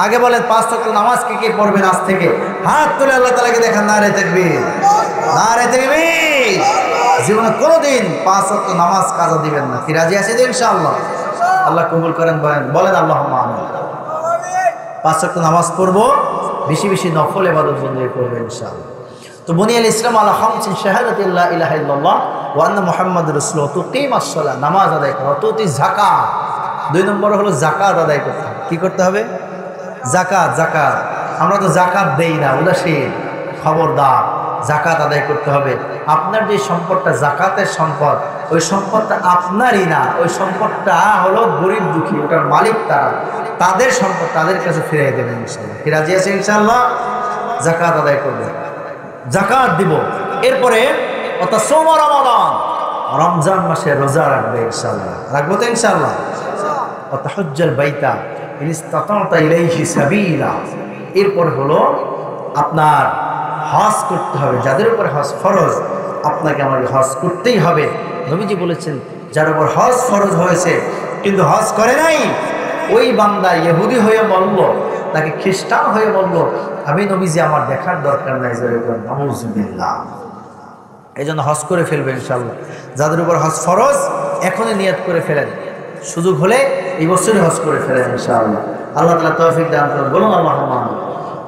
আগে বলেন 5 ওয়াক্ত নামাজ কে পড়বেন আজ থেকে? হাত তুলে আল্লাহ তাআলাকে দেখান, নারে তাকবীর, নারে তাকবীর। জীবনে কোনোদিন 5 ওয়াক্ত নামাজ কাজা দিবেন না। কি রাজি আছে তো ইনশাল্লাহ? আল্লাহ কবুল করেন। বলেন আল্লাহুম্মা আমিন। 5 ওয়াক্ত নামাজ পড়বো, বেশি বেশি নফল ইবাদত বন্দেগি করবো ইনশাআল্লাহ। তো বুনিয়াল ইসলাম আলা খামসিন শাহাদাতি লা ইলাহা ইল্লাল্লাহ ওয়া আন্না মুহাম্মাদুর রাসূলুল্লাহ, তুকিমাস সালাহ, নামাজ আদায় করা, তুতি যাকাত। 2 নম্বর হলো যাকাত আদায় করতে হবে। কি করতে হবে? যাকাত। যাকাত আমরা তো যাকাত দেই না, উদাসীন। খবরদার, যাকাত আদায় করতে হবে। আপনার যে সম্পদটা যাকাতের সম্পদ, ওই সম্পদটা আপনারই না, ওই সম্পদটা হলো গরিব দুঃখী, ওটার মালিক তারা, তাদের সম্পদ তাদের কাছে ফিরিয়ে দেবেন ইনশাআল্লাহ। কি রাজি আছে ইনশাআল্লাহ? যাকাত আদায় করবে, যাকাত দিব। এরপরে রমাদান, রমজান মাসে রোজা রাখবে ইনশাআল্লাহ। রাখবো তো ইনশাআল্লাহ? তাহাজ্জুল বাইতা ইন ইসতাতা'তা ইলাইহি সাবিলা। এরপর হলো আপনার হজ করতে হবে। যাদের উপর হজ ফরজ, আপনাকে আমাকে হজ করতেই হবে। নবীজি বলেছেন, যার উপর হজ ফরজ হয়েছে কিন্তু হজ করে নাই, ওই বান্দা ইহুদি হয়ে বলল, তাকে খ্রিস্টান হয়ে বলল, আমি নবীজি আমার দেখার দরকার নাই। নাউযুবিল্লাহ। এই জন্য হজ করে ফেলবেন ইনশাআল্লাহ। যাদের উপর হজ ফরজ এখনই নিয়ত করে ফেলেন, সুযোগ হলে এই বছরই হজ করে ফেলেন ইনশাআল্লাহ। আল্লাহ তাআলা তৌফিক দান করুন। বলুন আল্লাহুম্মা আমিন।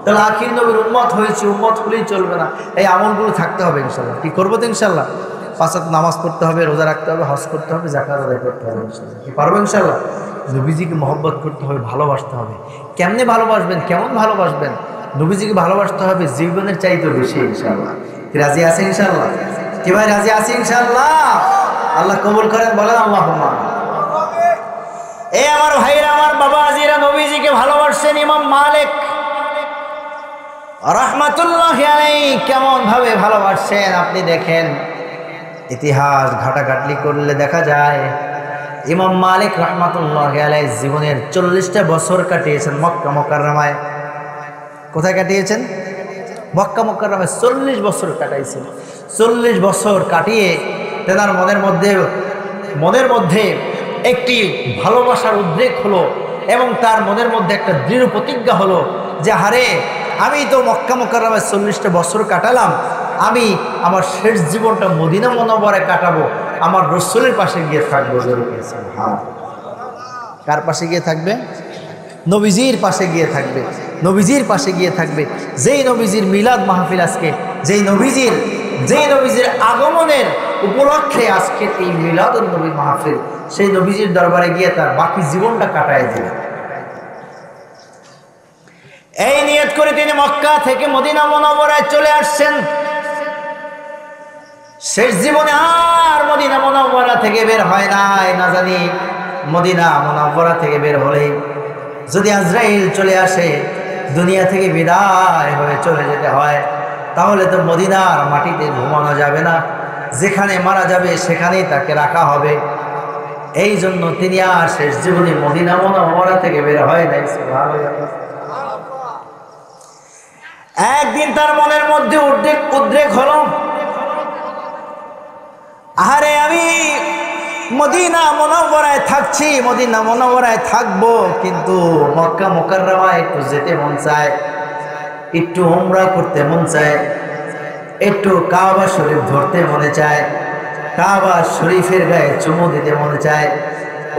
তাহলে আখির নবীর উম্মত হয়েছে, উম্মত হলেই চলবে না, এই আমলগুলো থাকতে হবে ইনশাআল্লাহ। কি করবো তো ইনশাআল্লাহ? 5 ওয়াক্ত নামাজ পড়তে হবে, রোজা রাখতে হবে, হজ করতে হবে, যাকাত আদায় করতে হবে ইনশাআল্লাহ। কি পারবো ইনশাআল্লাহ? নবীজিকে মহব্বত করতে হবে, ভালোবাসতে হবে। কেমনে ভালোবাসবেন? কেমন ভালোবাসবেন? নবীজিকে ভালোবাসতে হবে জীবনের চাইতে বেশি ইনশাআল্লাহ। কি রাজি আছে ইনশাআল্লাহ? কি ভাই রাজি আছে ইনশাআল্লাহ? আল্লাহ কবুল করেন। বলেন আল্লাহুম্মা। এই আমার ভাইরা, আমার বাবা আজিরা নবীজিকে ভালোবাসছেন ইমাম মালিক রাহমাতুল্লাহি আলাইহি কেমন ভাবে ভালোবাসছেন আপনি দেখেন। ইতিহাস ঘাটাঘাটলি করলে দেখা যায় ইমাম মালিক রাহমাতুল্লাহি আলাইহি জীবনের 40টা বছর কাটিয়েছেন মক্কা মুকাররমায়। কোথায় কাটিয়েছেন? মক্কা মুকাররমায় 40 বছর কাটাইছেন। 40 বছর কাটিয়ে তেনার মনের মধ্যে একটি ভালোবাসার উদ্রেক হলো এবং তার মনের মধ্যে একটা দৃঢ় প্রতিজ্ঞা হলো যে হারে আমি তো মক্কা মুকাররমায় 40টা বছর কাটালাম, আমি আমার শেষ জীবনটা মদিনা মুনাওয়ারায় কাটাবো, আমার রাসূলের পাশে গিয়ে থাকবো। কার পাশে গিয়ে থাকবে? নবীজির পাশে গিয়ে থাকবে। নবীজির পাশে গিয়ে থাকবে। যেই নবীজির মিলাদ মাহফিল আজকে, যেই নবীজির আগমনের উপলক্ষে আজকের এই মিলাদুন নবী মাহফিল, সেই নবীজির দরবারে গিয়ে তার বাকি জীবনটা কাটায় দিবে। এই নিয়ত করে তিনি মক্কা থেকে মদিনা মুনাওয়ারায় চলে আসছেন। শেষ জীবনে আর মদিনা মুনাওয়ারা থেকে বের হয় নাই। না জানি মদিনা মুনাওয়ারা থেকে বের হলেই যদি আজরাইল চলে আসে, দুনিয়া থেকে বিদায় হয়ে চলে যেতে হয়, তাহলে তো মদিনার মাটিতে ঘুমানো যাবে না, যেখানে মারা যাবে সেখানেই তাকে রাখা হবে। এই জন্য তিনি আর শেষ জীবনে মদিনা মুনাওয়ারা থেকে বের হয় নাই। একদিন তার মনের মধ্যে উদ্রেক হলো, আরে আমি মদিনা মুনাওয়ারায় থাকছি, মদিনা মুনাওয়ারায় থাকবো, কিন্তু মক্কা মুকাররমায় একটু যেতে মন চায়, একটু উমরা করতে মন চায়, একটু কাবা শরীফ ধরতে মনে চায়, কাবা শরীফের গায়ে চুমু দিতে মনে চায়,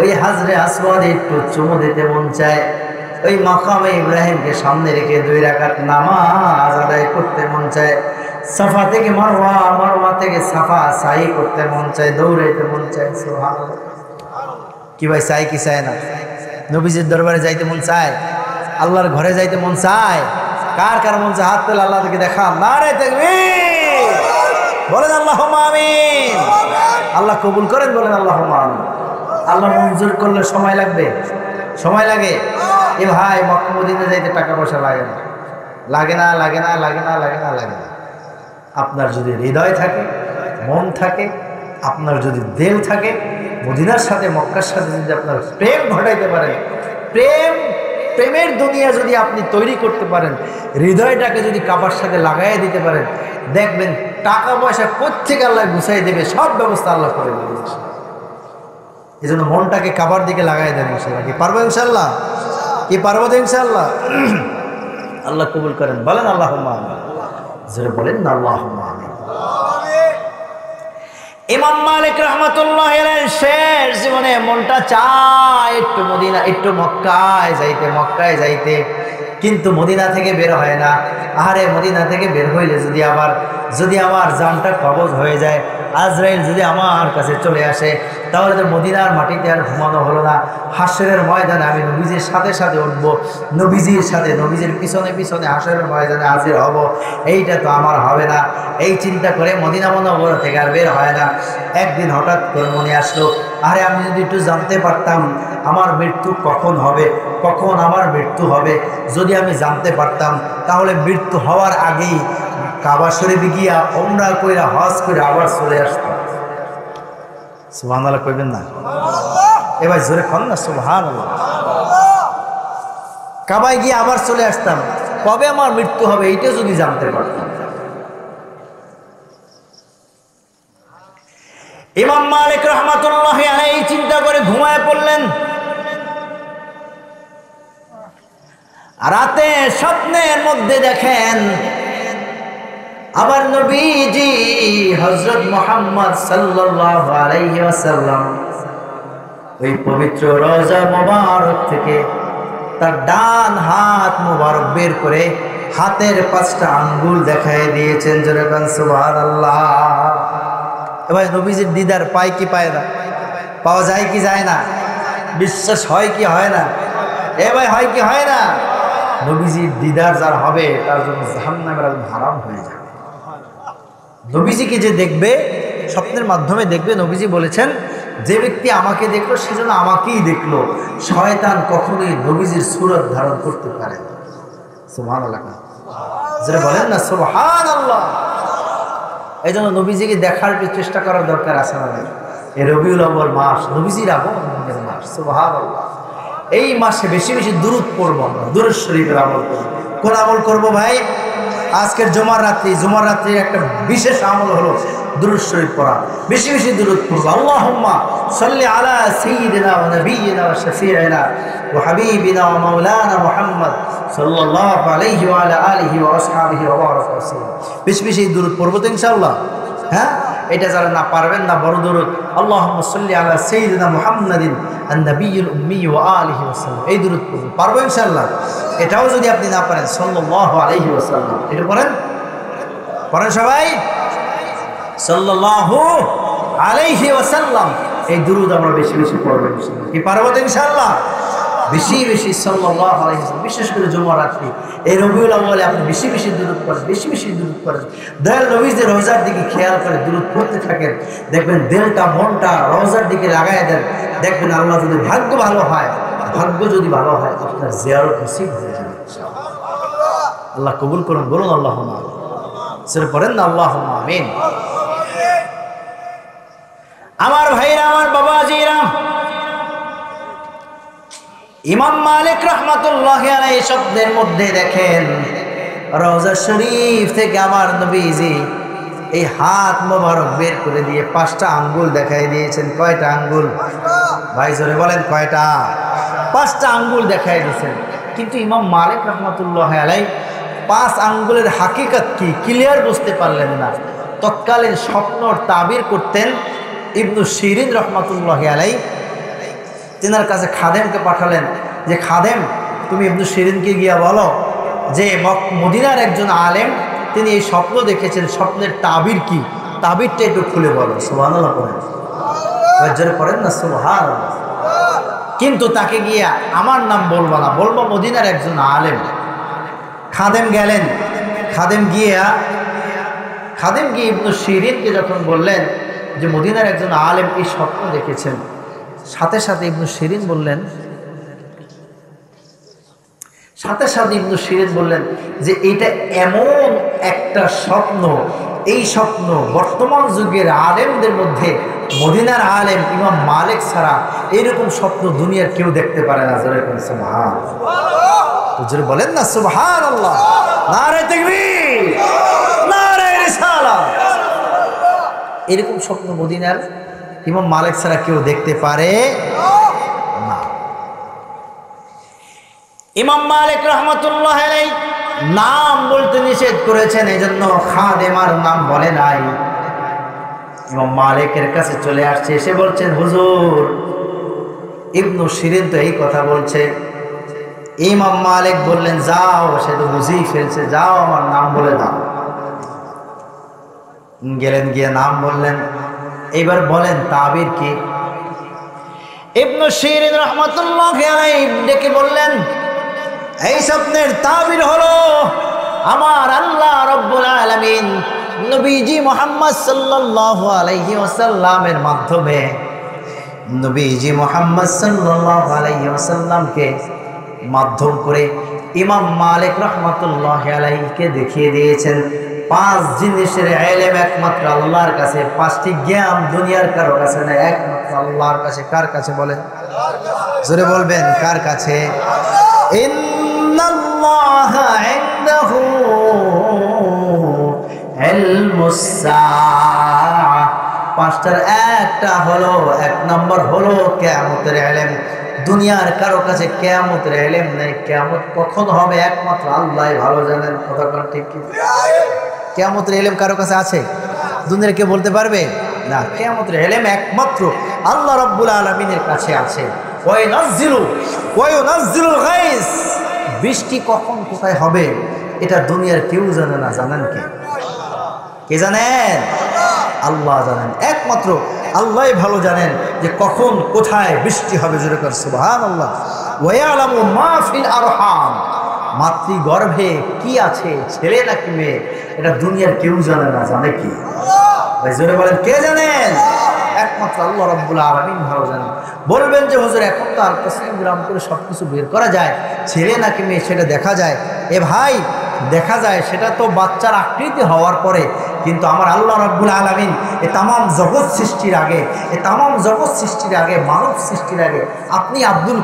ওই হাজরে আসওয়াদে একটু চুমু দিতে মন চায়, ওই মাকামে ইব্রাহিমকে সামনে রেখে 2 রাকাত নামাজ আদায় করতে মন চায়, সাফা থেকে মারওয়া, মারওয়া থেকে সাফা সাই করতে মন চায়, দৌড়াইতে মন চায়। সুবহানাল্লাহ। কি ভাই চাই কি চায় না? নবীজির দরবারে যাইতে মন চায়, আল্লাহর ঘরে যাইতে মন চায়। কার কার মন চায়? হাত তুলে আল্লাহকে দেখা। নারে তাকবীর, বলেন আল্লাহুম্মা আমিন। আল্লাহ কবুল করেন, বলেন আল্লাহুম্মা আমিন। আল্লাহ মঞ্জুর করলে সময় লাগবে, সময় লাগে। এ ভাই মক্কা মদিনা যাইতে টাকা পয়সা লাগে না, লাগে না, লাগে না, লাগে না, লাগে না, লাগে না। আপনার যদি হৃদয় থাকে, মন থাকে, আপনার যদি দিল থাকে, মদিনার সাথে মক্কার সাথে যদি আপনার প্রেম ঘটাইতে পারেন, প্রেমের দুনিয়া যদি আপনি তৈরি করতে পারেন, হৃদয়টাকে যদি কাবার সাথে লাগাইয়া দিতে পারেন, দেখবেন টাকা পয়সা কোত্থেকে আল্লাহ গুছাই দেবে, সব ব্যবস্থা আল্লাহ করে দেবে। এই জন্য মনটাকে কাবার দিকে লাগাই দেন ইনশাল্লাহ। কি পারবো ইনশাল্লাহ? কি পারবো তো ইনশাল্লাহ? আল্লাহ কবুল করেন, বলেন আল্লাহুম্মা আমিন। জোরে বলেন না আল্লাহুম্মা আমিন। ইমাম মালিক রাহমাতুল্লাহি আলাইহি শেষ জীবনে মনটা চায় একটু মদিনা, একটু মক্কায় যাইতে, কিন্তু মদিনা থেকে বের হয় না। আরে মদিনা থেকে বের হইলে যদি আমার জানটা কবজ হয়ে যায়, আজরাইল যদি আমার কাছে চলে আসে, তাহলে তো মদিনার মাটিতে আর ঘুমানো হলো না। হাশরের ময়দানে আমি নবীজির সাথে উঠবো, নবীজির পিছনে হাশরের ময়দানে হাজির হব। এইটা তো আমার হবে না। এই চিন্তা করে মদিনা মুনাওয়ারা থেকে আর বের হয় না। একদিন হঠাৎ করে মনে আসলো, আরে আমি যদি একটু জানতে পারতাম আমার মৃত্যু কখন হবে, কখন আমার মৃত্যু হবে, যদি আমি জানতে পারতাম, তাহলে মৃত্যু হওয়ার আগেই কাবা শরীফে গিয়া উমরা কইরা হজ করে আবার চলে আসতাম। সুবহানাল্লাহ কইবেন না? এবার জোরে কন না সুবহানাল্লাহ। কাবায় গিয়ে আবার চলে আসতাম, কবে আমার মৃত্যু হবে এইটা যদি জানতে পারতাম। ইমাম মালিক রাহমাতুল্লাহি আলাইহি চিন্তা করে ঘুমায় পড়লেন। রাতে স্বপ্নের মধ্যে দেখেন আবার নবীজি হযরত মুহাম্মদ সাল্লাল্লাহু আলাইহি ওয়াসাল্লাম ওই পবিত্র রওজা মুবারক থেকে তার ডান হাত মুবারক বের করে হাতের 5টা আঙ্গুল দেখায় দিয়েছেন। জোরে বলেন সুবহানাল্লাহ। এবার নবীজির দিদার পায় কি পায় না? পাওয়া যায় কি যায় না? বিশ্বাস হয় কি হয় না? এ ভাই হয় কি হয় না? নবীজির দিদার যার হবে তার জন্য জাহান্নামের আগুন হারাম হয়ে যাবে। নবীজিকে যে দেখবে, স্বপ্নের মাধ্যমে দেখবে, নবীজি বলেছেন যে ব্যক্তি আমাকে দেখলো সেজন্য আমাকেই দেখলো, শয়তান কখনোই নবীজির সূরত ধারণ করতে পারে না। সুবহানাল্লাহ, যারা বলেন না সুবহানাল্লাহ। এই জন্য নবীজিকে দেখার চেষ্টা করার দরকার আছে আমাদের। এই রবিউল আউয়াল মাস নবীজির আগমনের মাস, সুবহানাল্লাহ। এই মাসে বেশি বেশি দুরূদ পড়ব, আমরা দুরূদ শরীফের আমল করব। কোন আমল করব ভাই? আজকের জুমার রাত্রির একটা বিশেষ আমল হলো দুরূদ শরীফ পড়া, বেশি বেশি দুরূদ পড়ব। আল্লাহুম্মা সাল্লি আলা সাইয়্যিদিনা ওয়া নাবিয়্যিনা ওয়া শাফিঈনা ওয়া হাবিবিনা ওয়া মাওলানা মুহাম্মদ সাল্লাল্লাহু আলাইহি ওয়া আলা আলিহি ওয়া আসহাবিহি ওয়া বারাকা ওয়াসাল্লাম। বেশি বেশি দুরূদ পড়ব তো ইনশাআল্লাহ। হ্যাঁ, এটা যারা না পারবেন না, বড় দুরূদ আল্লাহুম্মা সাল্লি আলা সাইয়্যিদিনা মুহাম্মাদিন আন-নাবিয়্যিল উম্মি ওয়া আলিহি ওয়াসাল্লাম, এই দুরূদ পড়ব। পারবো ইনশাআল্লাহ। এটাও যদি আপনি না পারেন সাল্লাল্লাহু আলাইহি ওয়াসাল্লাম, এটা পড়েন সবাই সাল্লাল্লাহু আলাইহি ওয়াসাল্লাম। এই দুরূদ আমরা বেশি বেশি পড়ব ইনশাআল্লাহ। কি পারবো তো ইনশাআল্লাহ? বেশি বেশি সাল্লাল্লাহু আলাইহি ওয়াসাল্লাম, বিশেষ করে জুমার রাত্রি এই রবিউল আউয়ালে আপনি বেশি বেশি দুরূদ পড়েন, বেশি বেশি দুরূদ পড়েন। দয়াল নবীজির রওজার দিকে খেয়াল করে দুরূদ পড়তে থাকেন, দেখবেন দিলটা মনটা রওজার দিকে লাগায় দেন, দেখবেন আল্লাহ যদি ভাগ্য ভালো হয় আপনার জিয়ারত নসিব হয়ে যাবে ইনশাআল্লাহ। আল্লাহ কবুল করুন, বলুন আল্লাহুম্মা আমিন। সেটা পড়েন না আল্লাহুম্মা আমিন। আমার ভাইরা, আমার বাবাজিরা, ইমাম মালিক রাহমাতুল্লাহি আলাইহি শব্দের মধ্যে দেখেন রওজা শরীফ থেকে আমার নবীজি এই হাত মোবারক বের করে দিয়ে 5টা আঙ্গুল দেখাই দিয়েছেন। কয়টা আঙ্গুল ভাই জোরে বলেন? কয়টা? 5টা আঙ্গুল দেখাই দিয়েছেন। কিন্তু ইমাম মালিক রাহমাতুল্লাহি আলাইহি 5 আঙ্গুলের হাকিকত কি ক্লিয়ার বুঝতে পারলেন না। তৎকালীন স্বপ্নর তাবির করতেন ইবনু শিরিন রাহমাতুল্লাহি আলাইহি। তিনার কাছে খাদেমকে পাঠালেন যে খাদেম, তুমি ইবনু শিরিনকে গিয়া বলো যে মদিনার একজন আলেম তিনি এই স্বপ্ন দেখেছেন, স্বপ্নের তাবির কি, তাবিরটা একটু খুলে বলো। সুবহানাল্লাহ পড়েন, পড়েন না সুবহানাল্লাহ। কিন্তু তাকে গিয়া আমার নাম বলবো না, বলবো মদিনার একজন আলেম। খাদেম গেলেন, খাদেম গিয়ে ইবনু শিরিনকে যখন বললেন যে মদিনার একজন আলেম এই স্বপ্ন দেখেছেন, সাথে সাথে ইবনু শিরিন বললেন যে এটা এমন একটা স্বপ্ন, এই স্বপ্ন বর্তমান যুগের আলেমদের মধ্যে মদিনার আলেম ইমাম মালিক ছাড়া এরকম স্বপ্ন দুনিয়ার কেউ দেখতে পারে না। সুবহানাল্লাহ, বলেন না সুবহানাল্লাহ। নারে তাকবীর, নারে রিসালাত। এরকম স্বপ্ন মদিনার ইমাম মালিক ছাড়া কেউ দেখতে পারে না। ইমাম মালিক রাহমাতুল্লাহি আলাইহি নাম বলতে নিষেধ করেছেন, এজন্য খাদেমার নাম বলে নাই। ইমাম মালিকের কাছে চলে আসছে, এসে বলছেন হুজুর ইবনু শিরিন তো এই কথা বলছে। ইমাম মালিক বললেন যাও, সে তো বুঝেই ফেলছে, যাও আমার নাম বলে দাও। গেলেন, গিয়ে নাম বললেন, এবার বলেন তাবির কি? ইবনু শিরিন রাহমাতুল্লাহি আলাইহি ডেকে বললেন এই স্বপ্নের তাবির হলো আমার আল্লাহ রাব্বুল আলামিন নবীজি মুহাম্মদ সাল্লাল্লাহু আলাইহি ওয়াসাল্লামের মাধ্যমে নবীজি মুহাম্মদ সাল্লাল্লাহু আলাইহি ওয়াসাল্লামকে মাধ্যম করে ইমাম মালিক রাহমাতুল্লাহি আলাইহিকে দেখিয়ে দিয়েছেন 5 জিনিসের ইলম একমাত্র আল্লাহর কাছে, 5টি জ্ঞান দুনিয়ার কারো কাছে না, একমাত্র আল্লাহর কাছে। কার কাছে বলেন? জোরে বলবেন, কার কাছে? ইন্নাল্লাহা ইনদাহু ইলমুস সাআ, 5টার একটা হলো, 1 নম্বর হলো কিয়ামতের ইলম। দুনিয়ার কারো কাছে কিয়ামতের ইলম নেই। কিয়ামত কখন হবে একমাত্র আল্লাহই ভালো জানেন। কথা কোন ঠিক কি? কিয়ামতের ইলম কারো কাছে আছে? দুনিয়ার কেউ বলতে পারবে না। কিয়ামতের ইলম একমাত্র আল্লাহ রাব্বুল আলামিনের কাছে আছে। ওয়া ইউনাজ্জিলুল গায়স, বৃষ্টি কখন কোথায় হবে এটা দুনিয়ার কেউ জানে না। জানেন কে? কে জানেন? আল্লাহ জানেন। একমাত্র আল্লাহই ভালো জানেন যে কখন কোথায় বৃষ্টি হবে। জোরে কর সুবহানাল্লাহ। ওয়া ইয়ালামু মা ফিল আরহাম, মাতৃগর্ভে কি আছে, ছেলে নাকি মেয়ে, এটা দুনিয়ার কেউ জানে না। জানে কি? ভাই জোরে বলেন, কে জানেন? একমাত্র একমাত্র আল্লাহ রাব্বুল আলামিন ভালো জানেন। বলবেন যে হুজুর এখন তো আল্ট্রাসাউন্ড গ্রাম করে সব কিছু বের করা যায়, ছেলে নাকি মেয়ে সেটা দেখা যায়। এ ভাই, দেখা যায় সেটা তো বাচ্চার আকৃতি হওয়ার পরে, কিন্তু আমার আল্লাহ রাব্বুল আলামিন এ তামাম জগৎ সৃষ্টির আগে, মানব সৃষ্টির আগে আপনি আব্দুল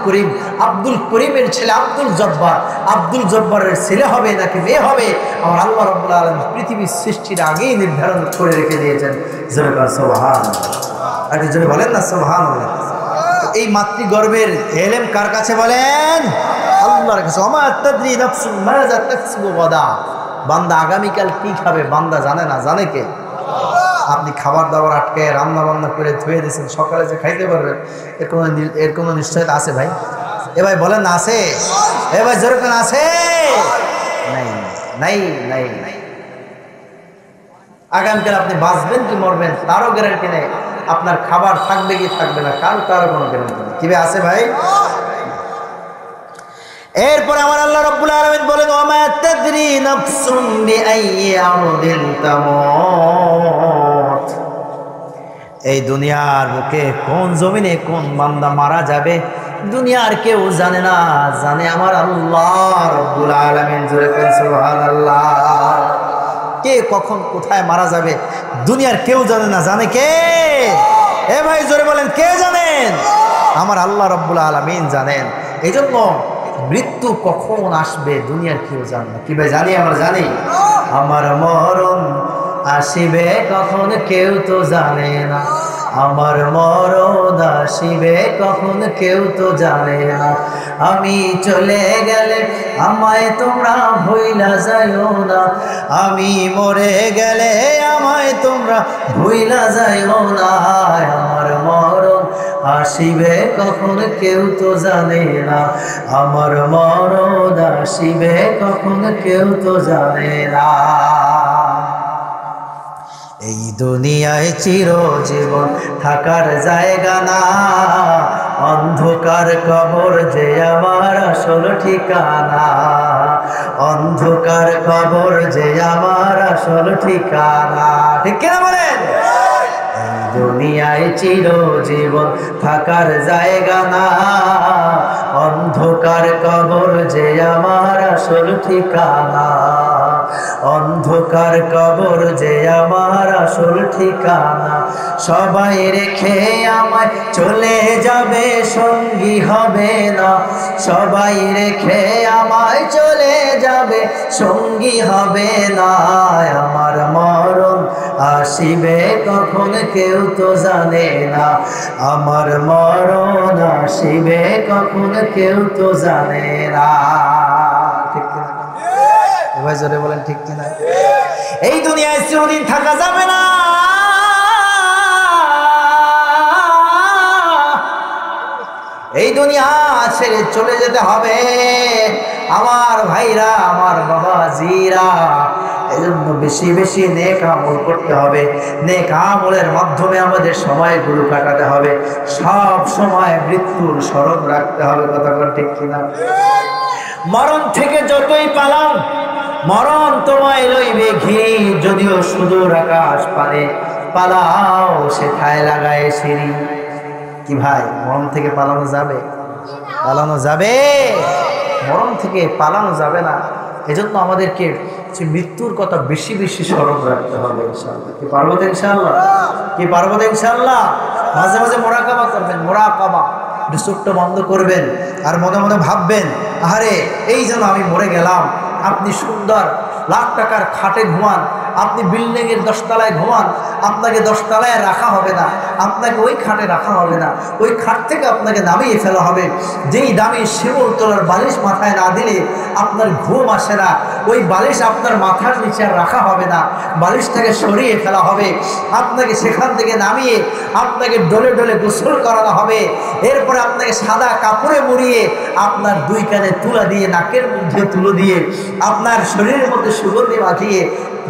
করিমের ছেলে আব্দুল জব্বারের ছেলে হবে নাকি মেয়ে হবে, আমার আল্লাহ রাব্বুল আলামিন পৃথিবীর সৃষ্টির আগেই নির্ধারণ করে রেখে দিয়েছেন। সুবহানাল্লাহ, আর যদি বলেন না সুবহানাল্লাহ। এই মাতৃগর্ভের এলেম কার কাছে বলেন? আল্লাহর কাছে। ওমা তাদরি নাফসুম মাযা তাকসিবু গাদা। বান্দা আগামীকাল কি খাবে বান্দা জানে না, জানে কে? আপনি খাবার দাবার আটকে রান্না বান্না করে ধুয়ে দিয়েছেন, সকালে যে খাইতে পারবেন এর কোনো নিশ্চয়তা আছে ভাই? এ ভাই বলেন না আছে? এ ভাই জোরে কেন আছে? নাই নাই নাই নাই। আগামীকাল আপনি বাঁচবেন কি মরবেন তারও গ্যারান্টি নেই। আপনার খাবার থাকবে কি থাকবে না তারও কোনো গ্যারান্টি নেই। কি ভাই আছে ভাই? এরপরে আমার আল্লাহ রাব্বুল আলামিন বলেন ওমা তাদরি নাফসুম বিআইয়ি আরদিন তামুত। এই দুনিয়ার বুকে কোন জমিনে কোন বান্দা মারা যাবে দুনিয়ার কেউ জানে না, জানে আমার আল্লাহ রাব্বুল আলামিন। জোরে বলেন সুবহানাল্লাহ। কে কখন কোথায় মারা যাবে দুনিয়ার কেউ জানে না, জানে কে? এ ভাই জোরে বলেন কে জানেন? আমার আল্লাহ রাব্বুল আলামিন জানেন। এই জন্য মৃত্যু কখন আসবে দুনিয়ার কেউ জানে না। কি ভাই জানি? আমরা জানি আমার মরণ আসিবে কখন কেউ তো জানে না, আমার মরণ আসিবে কখন কেউ তো জানে না। আমি চলে গেলে আমায় তোমরা ভুইলা যাইও না, আমি মরে গেলে আমায় তোমরা ভুইলা যাইও না। আমার মরণ আসিবে কখন কেউ তো জানে না, আমার মরণ আসিবে কখন কেউ তো জানে না। এই দুনিয়ায় চিরজীবন থাকার জায়গা না, অন্ধকার কবর যে আমার আসল ঠিকানা, অন্ধকার কবর যে আমার আসল ঠিকানা। ঠিক কিনা বলেন? এই দুনিয়ায় চিরজীবন থাকার জায়গা না, অন্ধকার কবর যে আমার আসল ঠিকানা, অন্ধকার কবর যে আমার আসল ঠিকানা। সবাই রেখে আমায় চলে যাবে সঙ্গী হবে না, সবাই রেখে আমায় চলে যাবে সঙ্গী হবে না। আমার মরণ আসিবে কখন কেউ তো জানে না, আমার মরণ আসিবে কখন কেউ তো জানে না। ঠিক কিনা ভাই জোরে বলেন ঠিক কিনা? এই দুনিয়ায় চিরদিন থাকা যাবে না, এই দুনিয়া ছেড়ে চলে যেতে হবে আমার ভাইরা, আমার বাবাজিরা। এজন্য বেশি বেশি নেক আমল করতে হবে, নেক আমলের মাধ্যমে আমাদের সময়গুলো কাটাতে হবে, সব সময় মৃত্যুর স্মরণ রাখতে হবে। কথা বল ঠিক কিনা? মরণ থেকে যতই পালাও মরণ তোমায় লইবে ঘিরে, যদিও সুদূর আকাশ পানে পালাও সেথায় লাগায় সিঁড়ি। কি ভাই মরণ থেকে পালানো যাবে? পালানো যাবে? মরণ থেকে পালানো যাবে না। এজন্য আমাদেরকে মৃত্যুর কথা বেশি বেশি স্মরণ রাখতে হবে ইনশাআল্লাহ। কি পারবো তো ইনশাআল্লাহ? কি পারবো তো ইনশাআল্লাহ? মাঝে মাঝে মোরাকাবা করবেন, মোরাকাবা চোখটা বন্ধ করবেন আর মনে মনে ভাববেন আরে এই যেন আমি মরে গেলাম। আপনি সুন্দর লাখ টাকার খাটে ঘুমান, আপনি বিল্ডিংয়ের 10 তলায় ঘুমান, আপনাকে 10 তলায় রাখা হবে না, আপনাকে ওই খাটে রাখা হবে না, ওই খাট থেকে আপনাকে নামিয়ে ফেলা হবে। যেই দামি শিমুল তোলার বালিশ মাথায় না দিলে আপনার ঘুম আসে না, ওই বালিশ আপনার মাথার নিচে আর রাখা হবে না, বালিশটাকে সরিয়ে ফেলা হবে, আপনাকে সেখান থেকে নামিয়ে আপনাকে ডলে ডলে গোসল করানো হবে। এরপরে আপনাকে সাদা কাপড়ে মুড়িয়ে আপনার 2 কানে তুলা দিয়ে নাকের মধ্যে তুলো দিয়ে আপনার শরীরের মধ্যে সুগন্ধি মাখিয়ে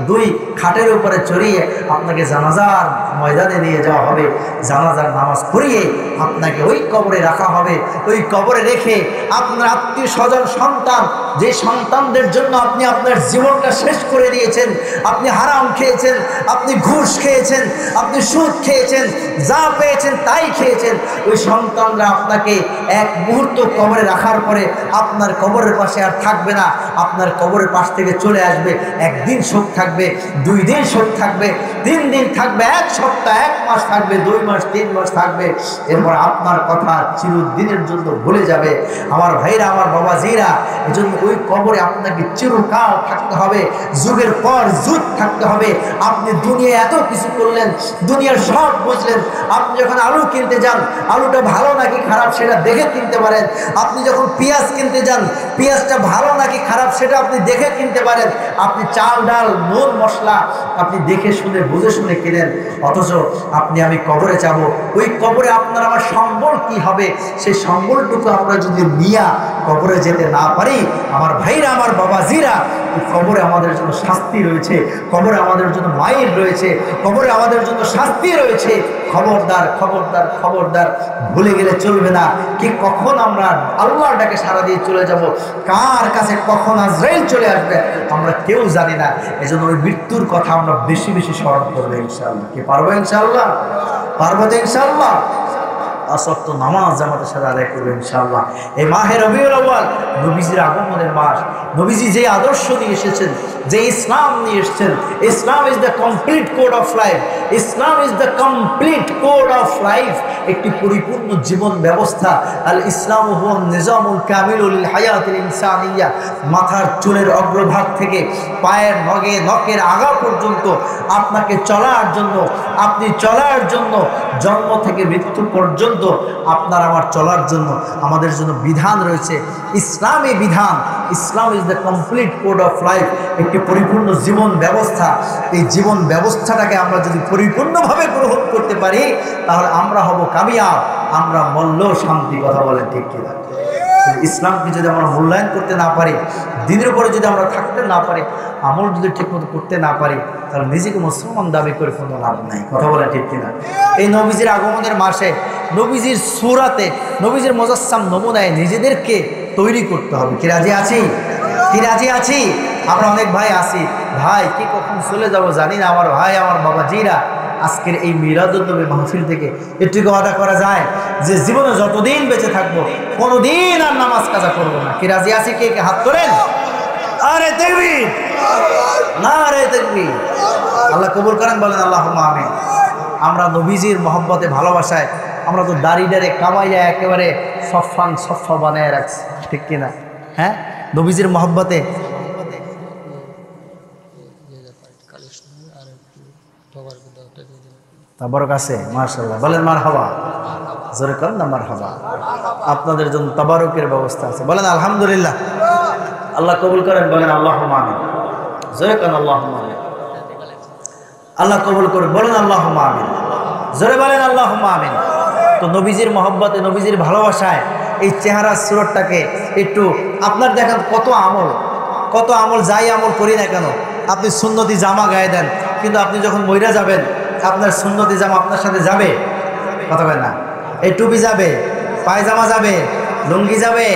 দুই খাটের উপরে চড়িয়ে আপনাকে জানাজার ময়দানে নিয়ে যাওয়া হবে। জানাজার নামাজ পড়িয়ে আপনাকে ওই কবরে রাখা হবে। ওই কবরে রেখে আপনার আত্মীয় স্বজন সন্তান, যে সন্তানদের জন্য আপনি আপনার জীবনটা শেষ করে দিয়েছেন, আপনি হারাম খেয়েছেন, আপনি ঘুষ খেয়েছেন, আপনি সুদ খেয়েছেন, যা পেয়েছেন তাই খেয়েছেন, ওই সন্তানরা আপনাকে এক মুহূর্ত কবরে রাখার পরে আপনার কবরের পাশে আর থাকবে না। আপনার কবরের পাশ থেকে চলে আসবে। একদিন শোক থাকবে, 2 দিন শোক থাকবে, 3 দিন থাকবে, 1 সপ্তাহ, 1 মাস থাকবে, 2 মাস, 3 মাস থাকবে। এরপর আপনার কথা চিরদিনের জন্য ভুলে যাবে। আমার ভাইরা, আমার বাবাজিরা, এজন্য ওই কবরে আপনাকে চিরকাল থাকতে হবে, যুগের পর যুগ থাকতে হবে। আপনি দুনিয়ায় এত কিছু করলেন, দুনিয়ার সব বুঝলেন। আপনি যখন আলু কিনতে যান, আলুটা ভালো নাকি খারাপ সেটা দেখে কিনতে পারেন। আপনি যখন পেঁয়াজ কিনতে যান, পেঁয়াজটা ভালো নাকি খারাপ সেটা আপনি দেখে কিনতে পারেন। আপনি চাল ডাল নুন মশলা আপনি দেখে শুনে বুঝে শুনে কিনেন। অথচ আপনি আমি কবরে যাব, ওই কবরে আপনার আমার সম্বল কি হবে, সেই সম্বলটুকু আমরা যদি নিয়ে কবরে যেতে না পারি, আমার ভাইরা, আমার বাবাজিরা, কবরে আমাদের জন্য শাস্তি রয়েছে, কবরে আমাদের জন্য মাইর রয়েছে, কবরে আমাদের জন্য শাস্তি রয়েছে। খবরদার, খবরদার, খবরদার, ভুলে গেলে চলবে না। কি কখন আমরা আল্লাহর ডাকে সাড়া দিয়ে চলে যাব, কার কাছে কখন আজরাইল চলে আসবে আমরা কেউ জানি না। এজন্য ওই মৃত্যুর কথা আমরা বেশি বেশি স্মরণ করবো ইনশাআল্লাহ। কি পারবো ইনশাআল্লাহ? পারবো তো ইনশাআল্লাহ? আসক্ত নামাজ জামাতের সাথে আদায় করবে ইনশাআল্লাহ। এই মাহে রবিউল আউয়াল নবীজির আগমনের মাস। নবীজি যে আদর্শ নিয়ে এসেছেন, যে ইসলাম নিয়ে এসেছেন, Islam is the complete code of life. Islam is the complete code of life, একটি পরিপূর্ণ জীবন ব্যবস্থা। আল ইসলাম হুয়া নিজামুল কামিলুল হায়াতিল ইনসানিয়া। মাথার চুলের অগ্রভাগ থেকে পায়ের নখের আগা পর্যন্ত আপনাকে চলার জন্য, আপনি চলার জন্য, জন্ম থেকে মৃত্যু পর্যন্ত আপনার আমার চলার জন্য আমাদের জন্য বিধান রয়েছে, ইসলামী বিধান। Islam is the complete code of life, একটি পরিপূর্ণ জীবন ব্যবস্থা। এই জীবন ব্যবস্থাটাকে আমরা যদি পরিপূর্ণভাবে গ্রহণ করতে পারি, তাহলে আমরা হব কামিয়াব, আমরা মরলেও শান্তি। কথা বলেন ঠিক কিনা? ইসলামকে যদি আমরা মূল্যায়ন করতে না পারি, দিনের উপরে যদি আমরা থাকতে না পারি, আমল যদি ঠিকমতো করতে না পারি, তাহলে নিজেকে মুসলমান দাবি করে কোনো লাভ নাই। কথা বলে ঠিক কিনা? এই নবীজির আগমনের মাসে, নবীজির সূরাতে, নবীজির মুজাসসাম নমুনায় নিজেদেরকে তৈরি করতে হবে। কি রাজি আছি? কি রাজি আছি? আমরা অনেক ভাই আছি, ভাই কি কখন চলে যাব জানি না। আমার ভাই, আমার বাবাজিরা, আজকের এই মিলাদুন্নবী মাহফিল থেকে এটুকু ওয়াদা করা যায় যে জীবনে যতদিন বেঁচে থাকবো কোনোদিন আর নামাজ কাজা করবো না। কি রাজি আছি? কে কে হাত তোলেন? আরে তাকবীর, নারে তাকবীর। আল্লাহ কবুল করেন, বলেন আল্লাহুম্মা আমিন। আমরা নবীজির মহব্বতে, ভালোবাসায় আমরা তো দাড়িটারে কামাইয়া একেবারে সফা বানায় রাখছি, ঠিক কিনা? হ্যাঁ, নবীজির মহব্বতে তাবারক আছে, মাশাআল্লাহ। বলেন মারহাবা, জোরে করেন না মারহাবা। আপনাদের জন্য তাবারকের ব্যবস্থা আছে, বলেন আলহামদুলিল্লাহ। আল্লাহ কবুল করেন, বলেন আল্লাহুম্মা আমিন। জোরে করেন আল্লাহুম্মা আমিন। আল্লাহ কবুল করেন, বলেন আল্লাহুম্মা আমিন। জোরে বলেন আল্লাহুম্মা আমিন। তো নবীজির মহব্বতে, নবীজির ভালোবাসায় এই চেহারা সুরতটাকে একটু আপনার দেখেন, কত আমল, যাই আমল করি না কেন, আপনি সুন্নতি জামা গায়ে দেন, কিন্তু আপনি যখন মইরা যাবেন আপনার সুন্নতি জামা আপনার সাথে যাবে? কথা বলেন না। এই টুপি যাবে, পায়জামা যাবে, লুঙ্গি যাবে,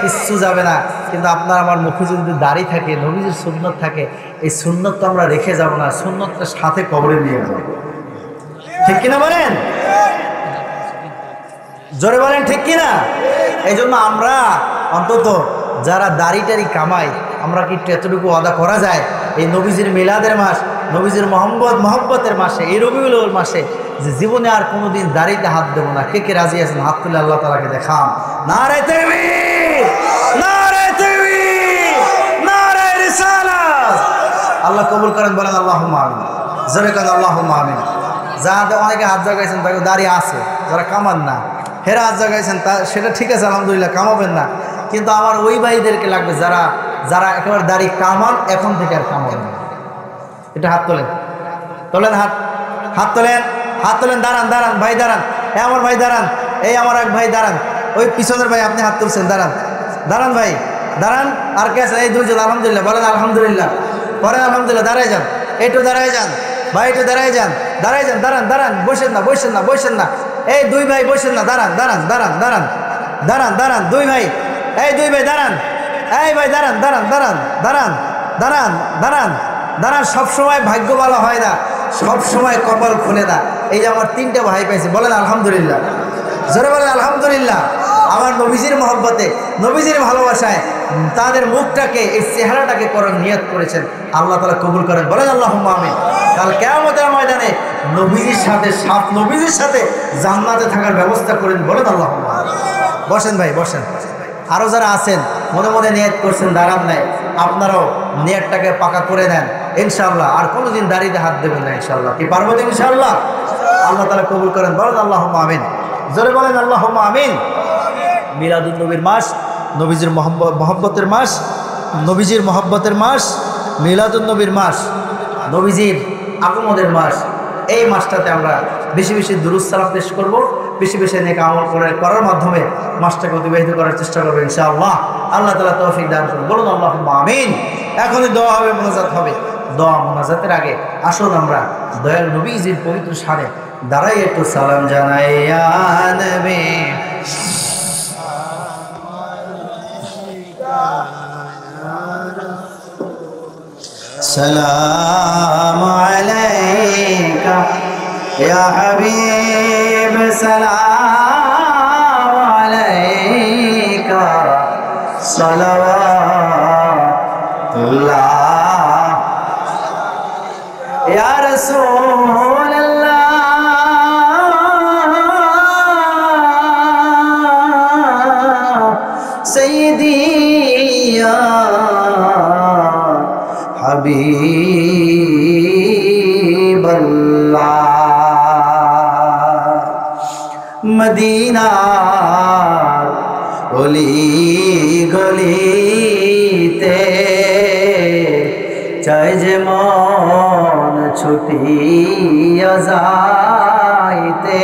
কিচ্ছু যাবে না। কিন্তু আপনার আমার মুখে যদি দাড়ি থাকে, নবীজির সুন্নত থাকে, এই সুন্নত তো আমরা রেখে যাব না, সুন্নতটা সাথে কবরে নিয়ে যাব। ঠিক কিনা বলেন? জোরে বলেন ঠিক কিনা? এই জন্য আমরা অন্তত যারা দাড়ি কামাই, আমরা কি এতটুকু ওয়াদা করা যায় এই নবীজির মিলাদের মাস, নবীজির মহব্বতের মাসে, এই রবিউল আউয়াল মাসে, যে জীবনে আর কোনোদিন দাড়িতে হাত দেবো না? কে কে রাজি আছেন? হাত তুলে আল্লাহ তাআলাকে দেখান। নারে তাকবীর, নারে তাকবীর, নারে রিসালাত। আল্লাহ কবুল করেন, বলেন আল্লাহুম্মা আমিন। জোরে করেন আল্লাহুম্মা আমিন। যারা অনেকে হাত জাগাইছেন তাকে দাড়ি আছে, যারা কামান না হেরা হাত জাগাইছেন, তা সেটা ঠিক আছে, আলহামদুলিল্লাহ, কামাবেন না। কিন্তু আমার ওই ভাইদেরকে লাগবে যারা একেবারে দাড়ি কামান, এখন থেকে আর কামাবেন না। এটা হাত তোলেন, হাত তোলেন। দাঁড়ান ভাই, দাঁড়ান। আমার ভাই দাঁড়ান, এই আমার এক ভাই দাঁড়ান, ওই পিছনের ভাই আপনি হাত তুলছেন, দাঁড়ান ভাই, দাঁড়ান। আর কে আছে? এই দুজন, আলহামদুলিল্লাহ, বলেন আলহামদুলিল্লাহ। পরে আলহামদুলিল্লাহ। দাঁড়ায় যান, একটু দাঁড়ায় যান ভাই, একটু দাঁড়ায় যান, দাঁড়ায় যান, দাঁড়ান দাঁড়ান, বসেন না বসেন না বসেন না, এই দুই ভাই বসেন না, দাঁড়ান দাঁড়ান দাঁড়ান দাঁড়ান দাঁড়ান দাঁড়ান, দুই ভাই, এই দুই ভাই দাঁড়ান, এই ভাই দাঁড়ান দাঁড়ান দাঁড়ান দাঁড়ান দাঁড়ান দাঁড়ান দাঁড়ান। সবসময় ভাগ্য ভালো হয় না, সবসময় কপাল খুলে না। এই যে আমার তিনটা ভাই পাইছে, বলেন আলহামদুলিল্লাহ, জোরে বলেন আলহামদুলিল্লাহ। আমার নবীজির মহব্বতে, নবীজির ভালোবাসায় তাদের মুখটাকে, এই চেহারাটাকে করার নিয়ত করেছেন, আল্লাহ তাআলা কবুল করেন, বলেন আল্লাহুম্মা আমিন। কাল কিয়ামতের ময়দানে নবীজির সাথে, সাত নবীজির সাথে জান্নাতে থাকার ব্যবস্থা করেন, বলেন আল্লাহুম্মা আমিন। বসেন ভাই বসেন। আরও যারা আছেন মনে মনে নিয়ত করছেন দাঁড়ান নাই, আপনারাও নিয়তটাকে পাকা করে নেন ইনশাআল্লাহ। আর কোনোদিন দাড়িতে হাত দেবেন না ইনশাআল্লাহ। কি পারবো তো ইনশাআল্লাহ? আল্লাহ তাআলা কবুল করেন, বলেন আল্লাহুম্মা আমিন, জোরে বলেন আল্লাহুম্মা আমিন। মিলাদুন নবীর মাস, নবীজির মহব্বতের মাস, নবীজির মহব্বতের মাস, মিলাদুন নবীর মাস, নবীজির আগমনের মাস। এই মাসটাতে আমরা বেশি বেশি দুরূদ সালাম পেশ করব, বেশি বেশি নেক আমল করার মাধ্যমে মাসটাকে অতিবাহিত করার চেষ্টা করবো ইনশাআল্লাহ। আল্লাহ তাআলা তৌফিক দান করুন, বলুন আল্লাহুম্মা আমিন। এখনই দোয়া হবে, মোনাজাত হবে। দোয়া মোনাজাতের আগে আসুন আমরা দয়াল নবীজির পবিত্র শানে দাঁড়াই একটু সালাম জানাই। ইয়া নবী সালাম আলাইকা ইয়া হাবিব, সালাম আলাইকা সালাওয়াতুল্লাহ ইয়া রাসূলুল্লাহ, সাইয়্যিদি ইয়া হাবিবাল্লাহ। মদিনার অলি গলিতে চাই যে মন ছুটিয়া যাইতে,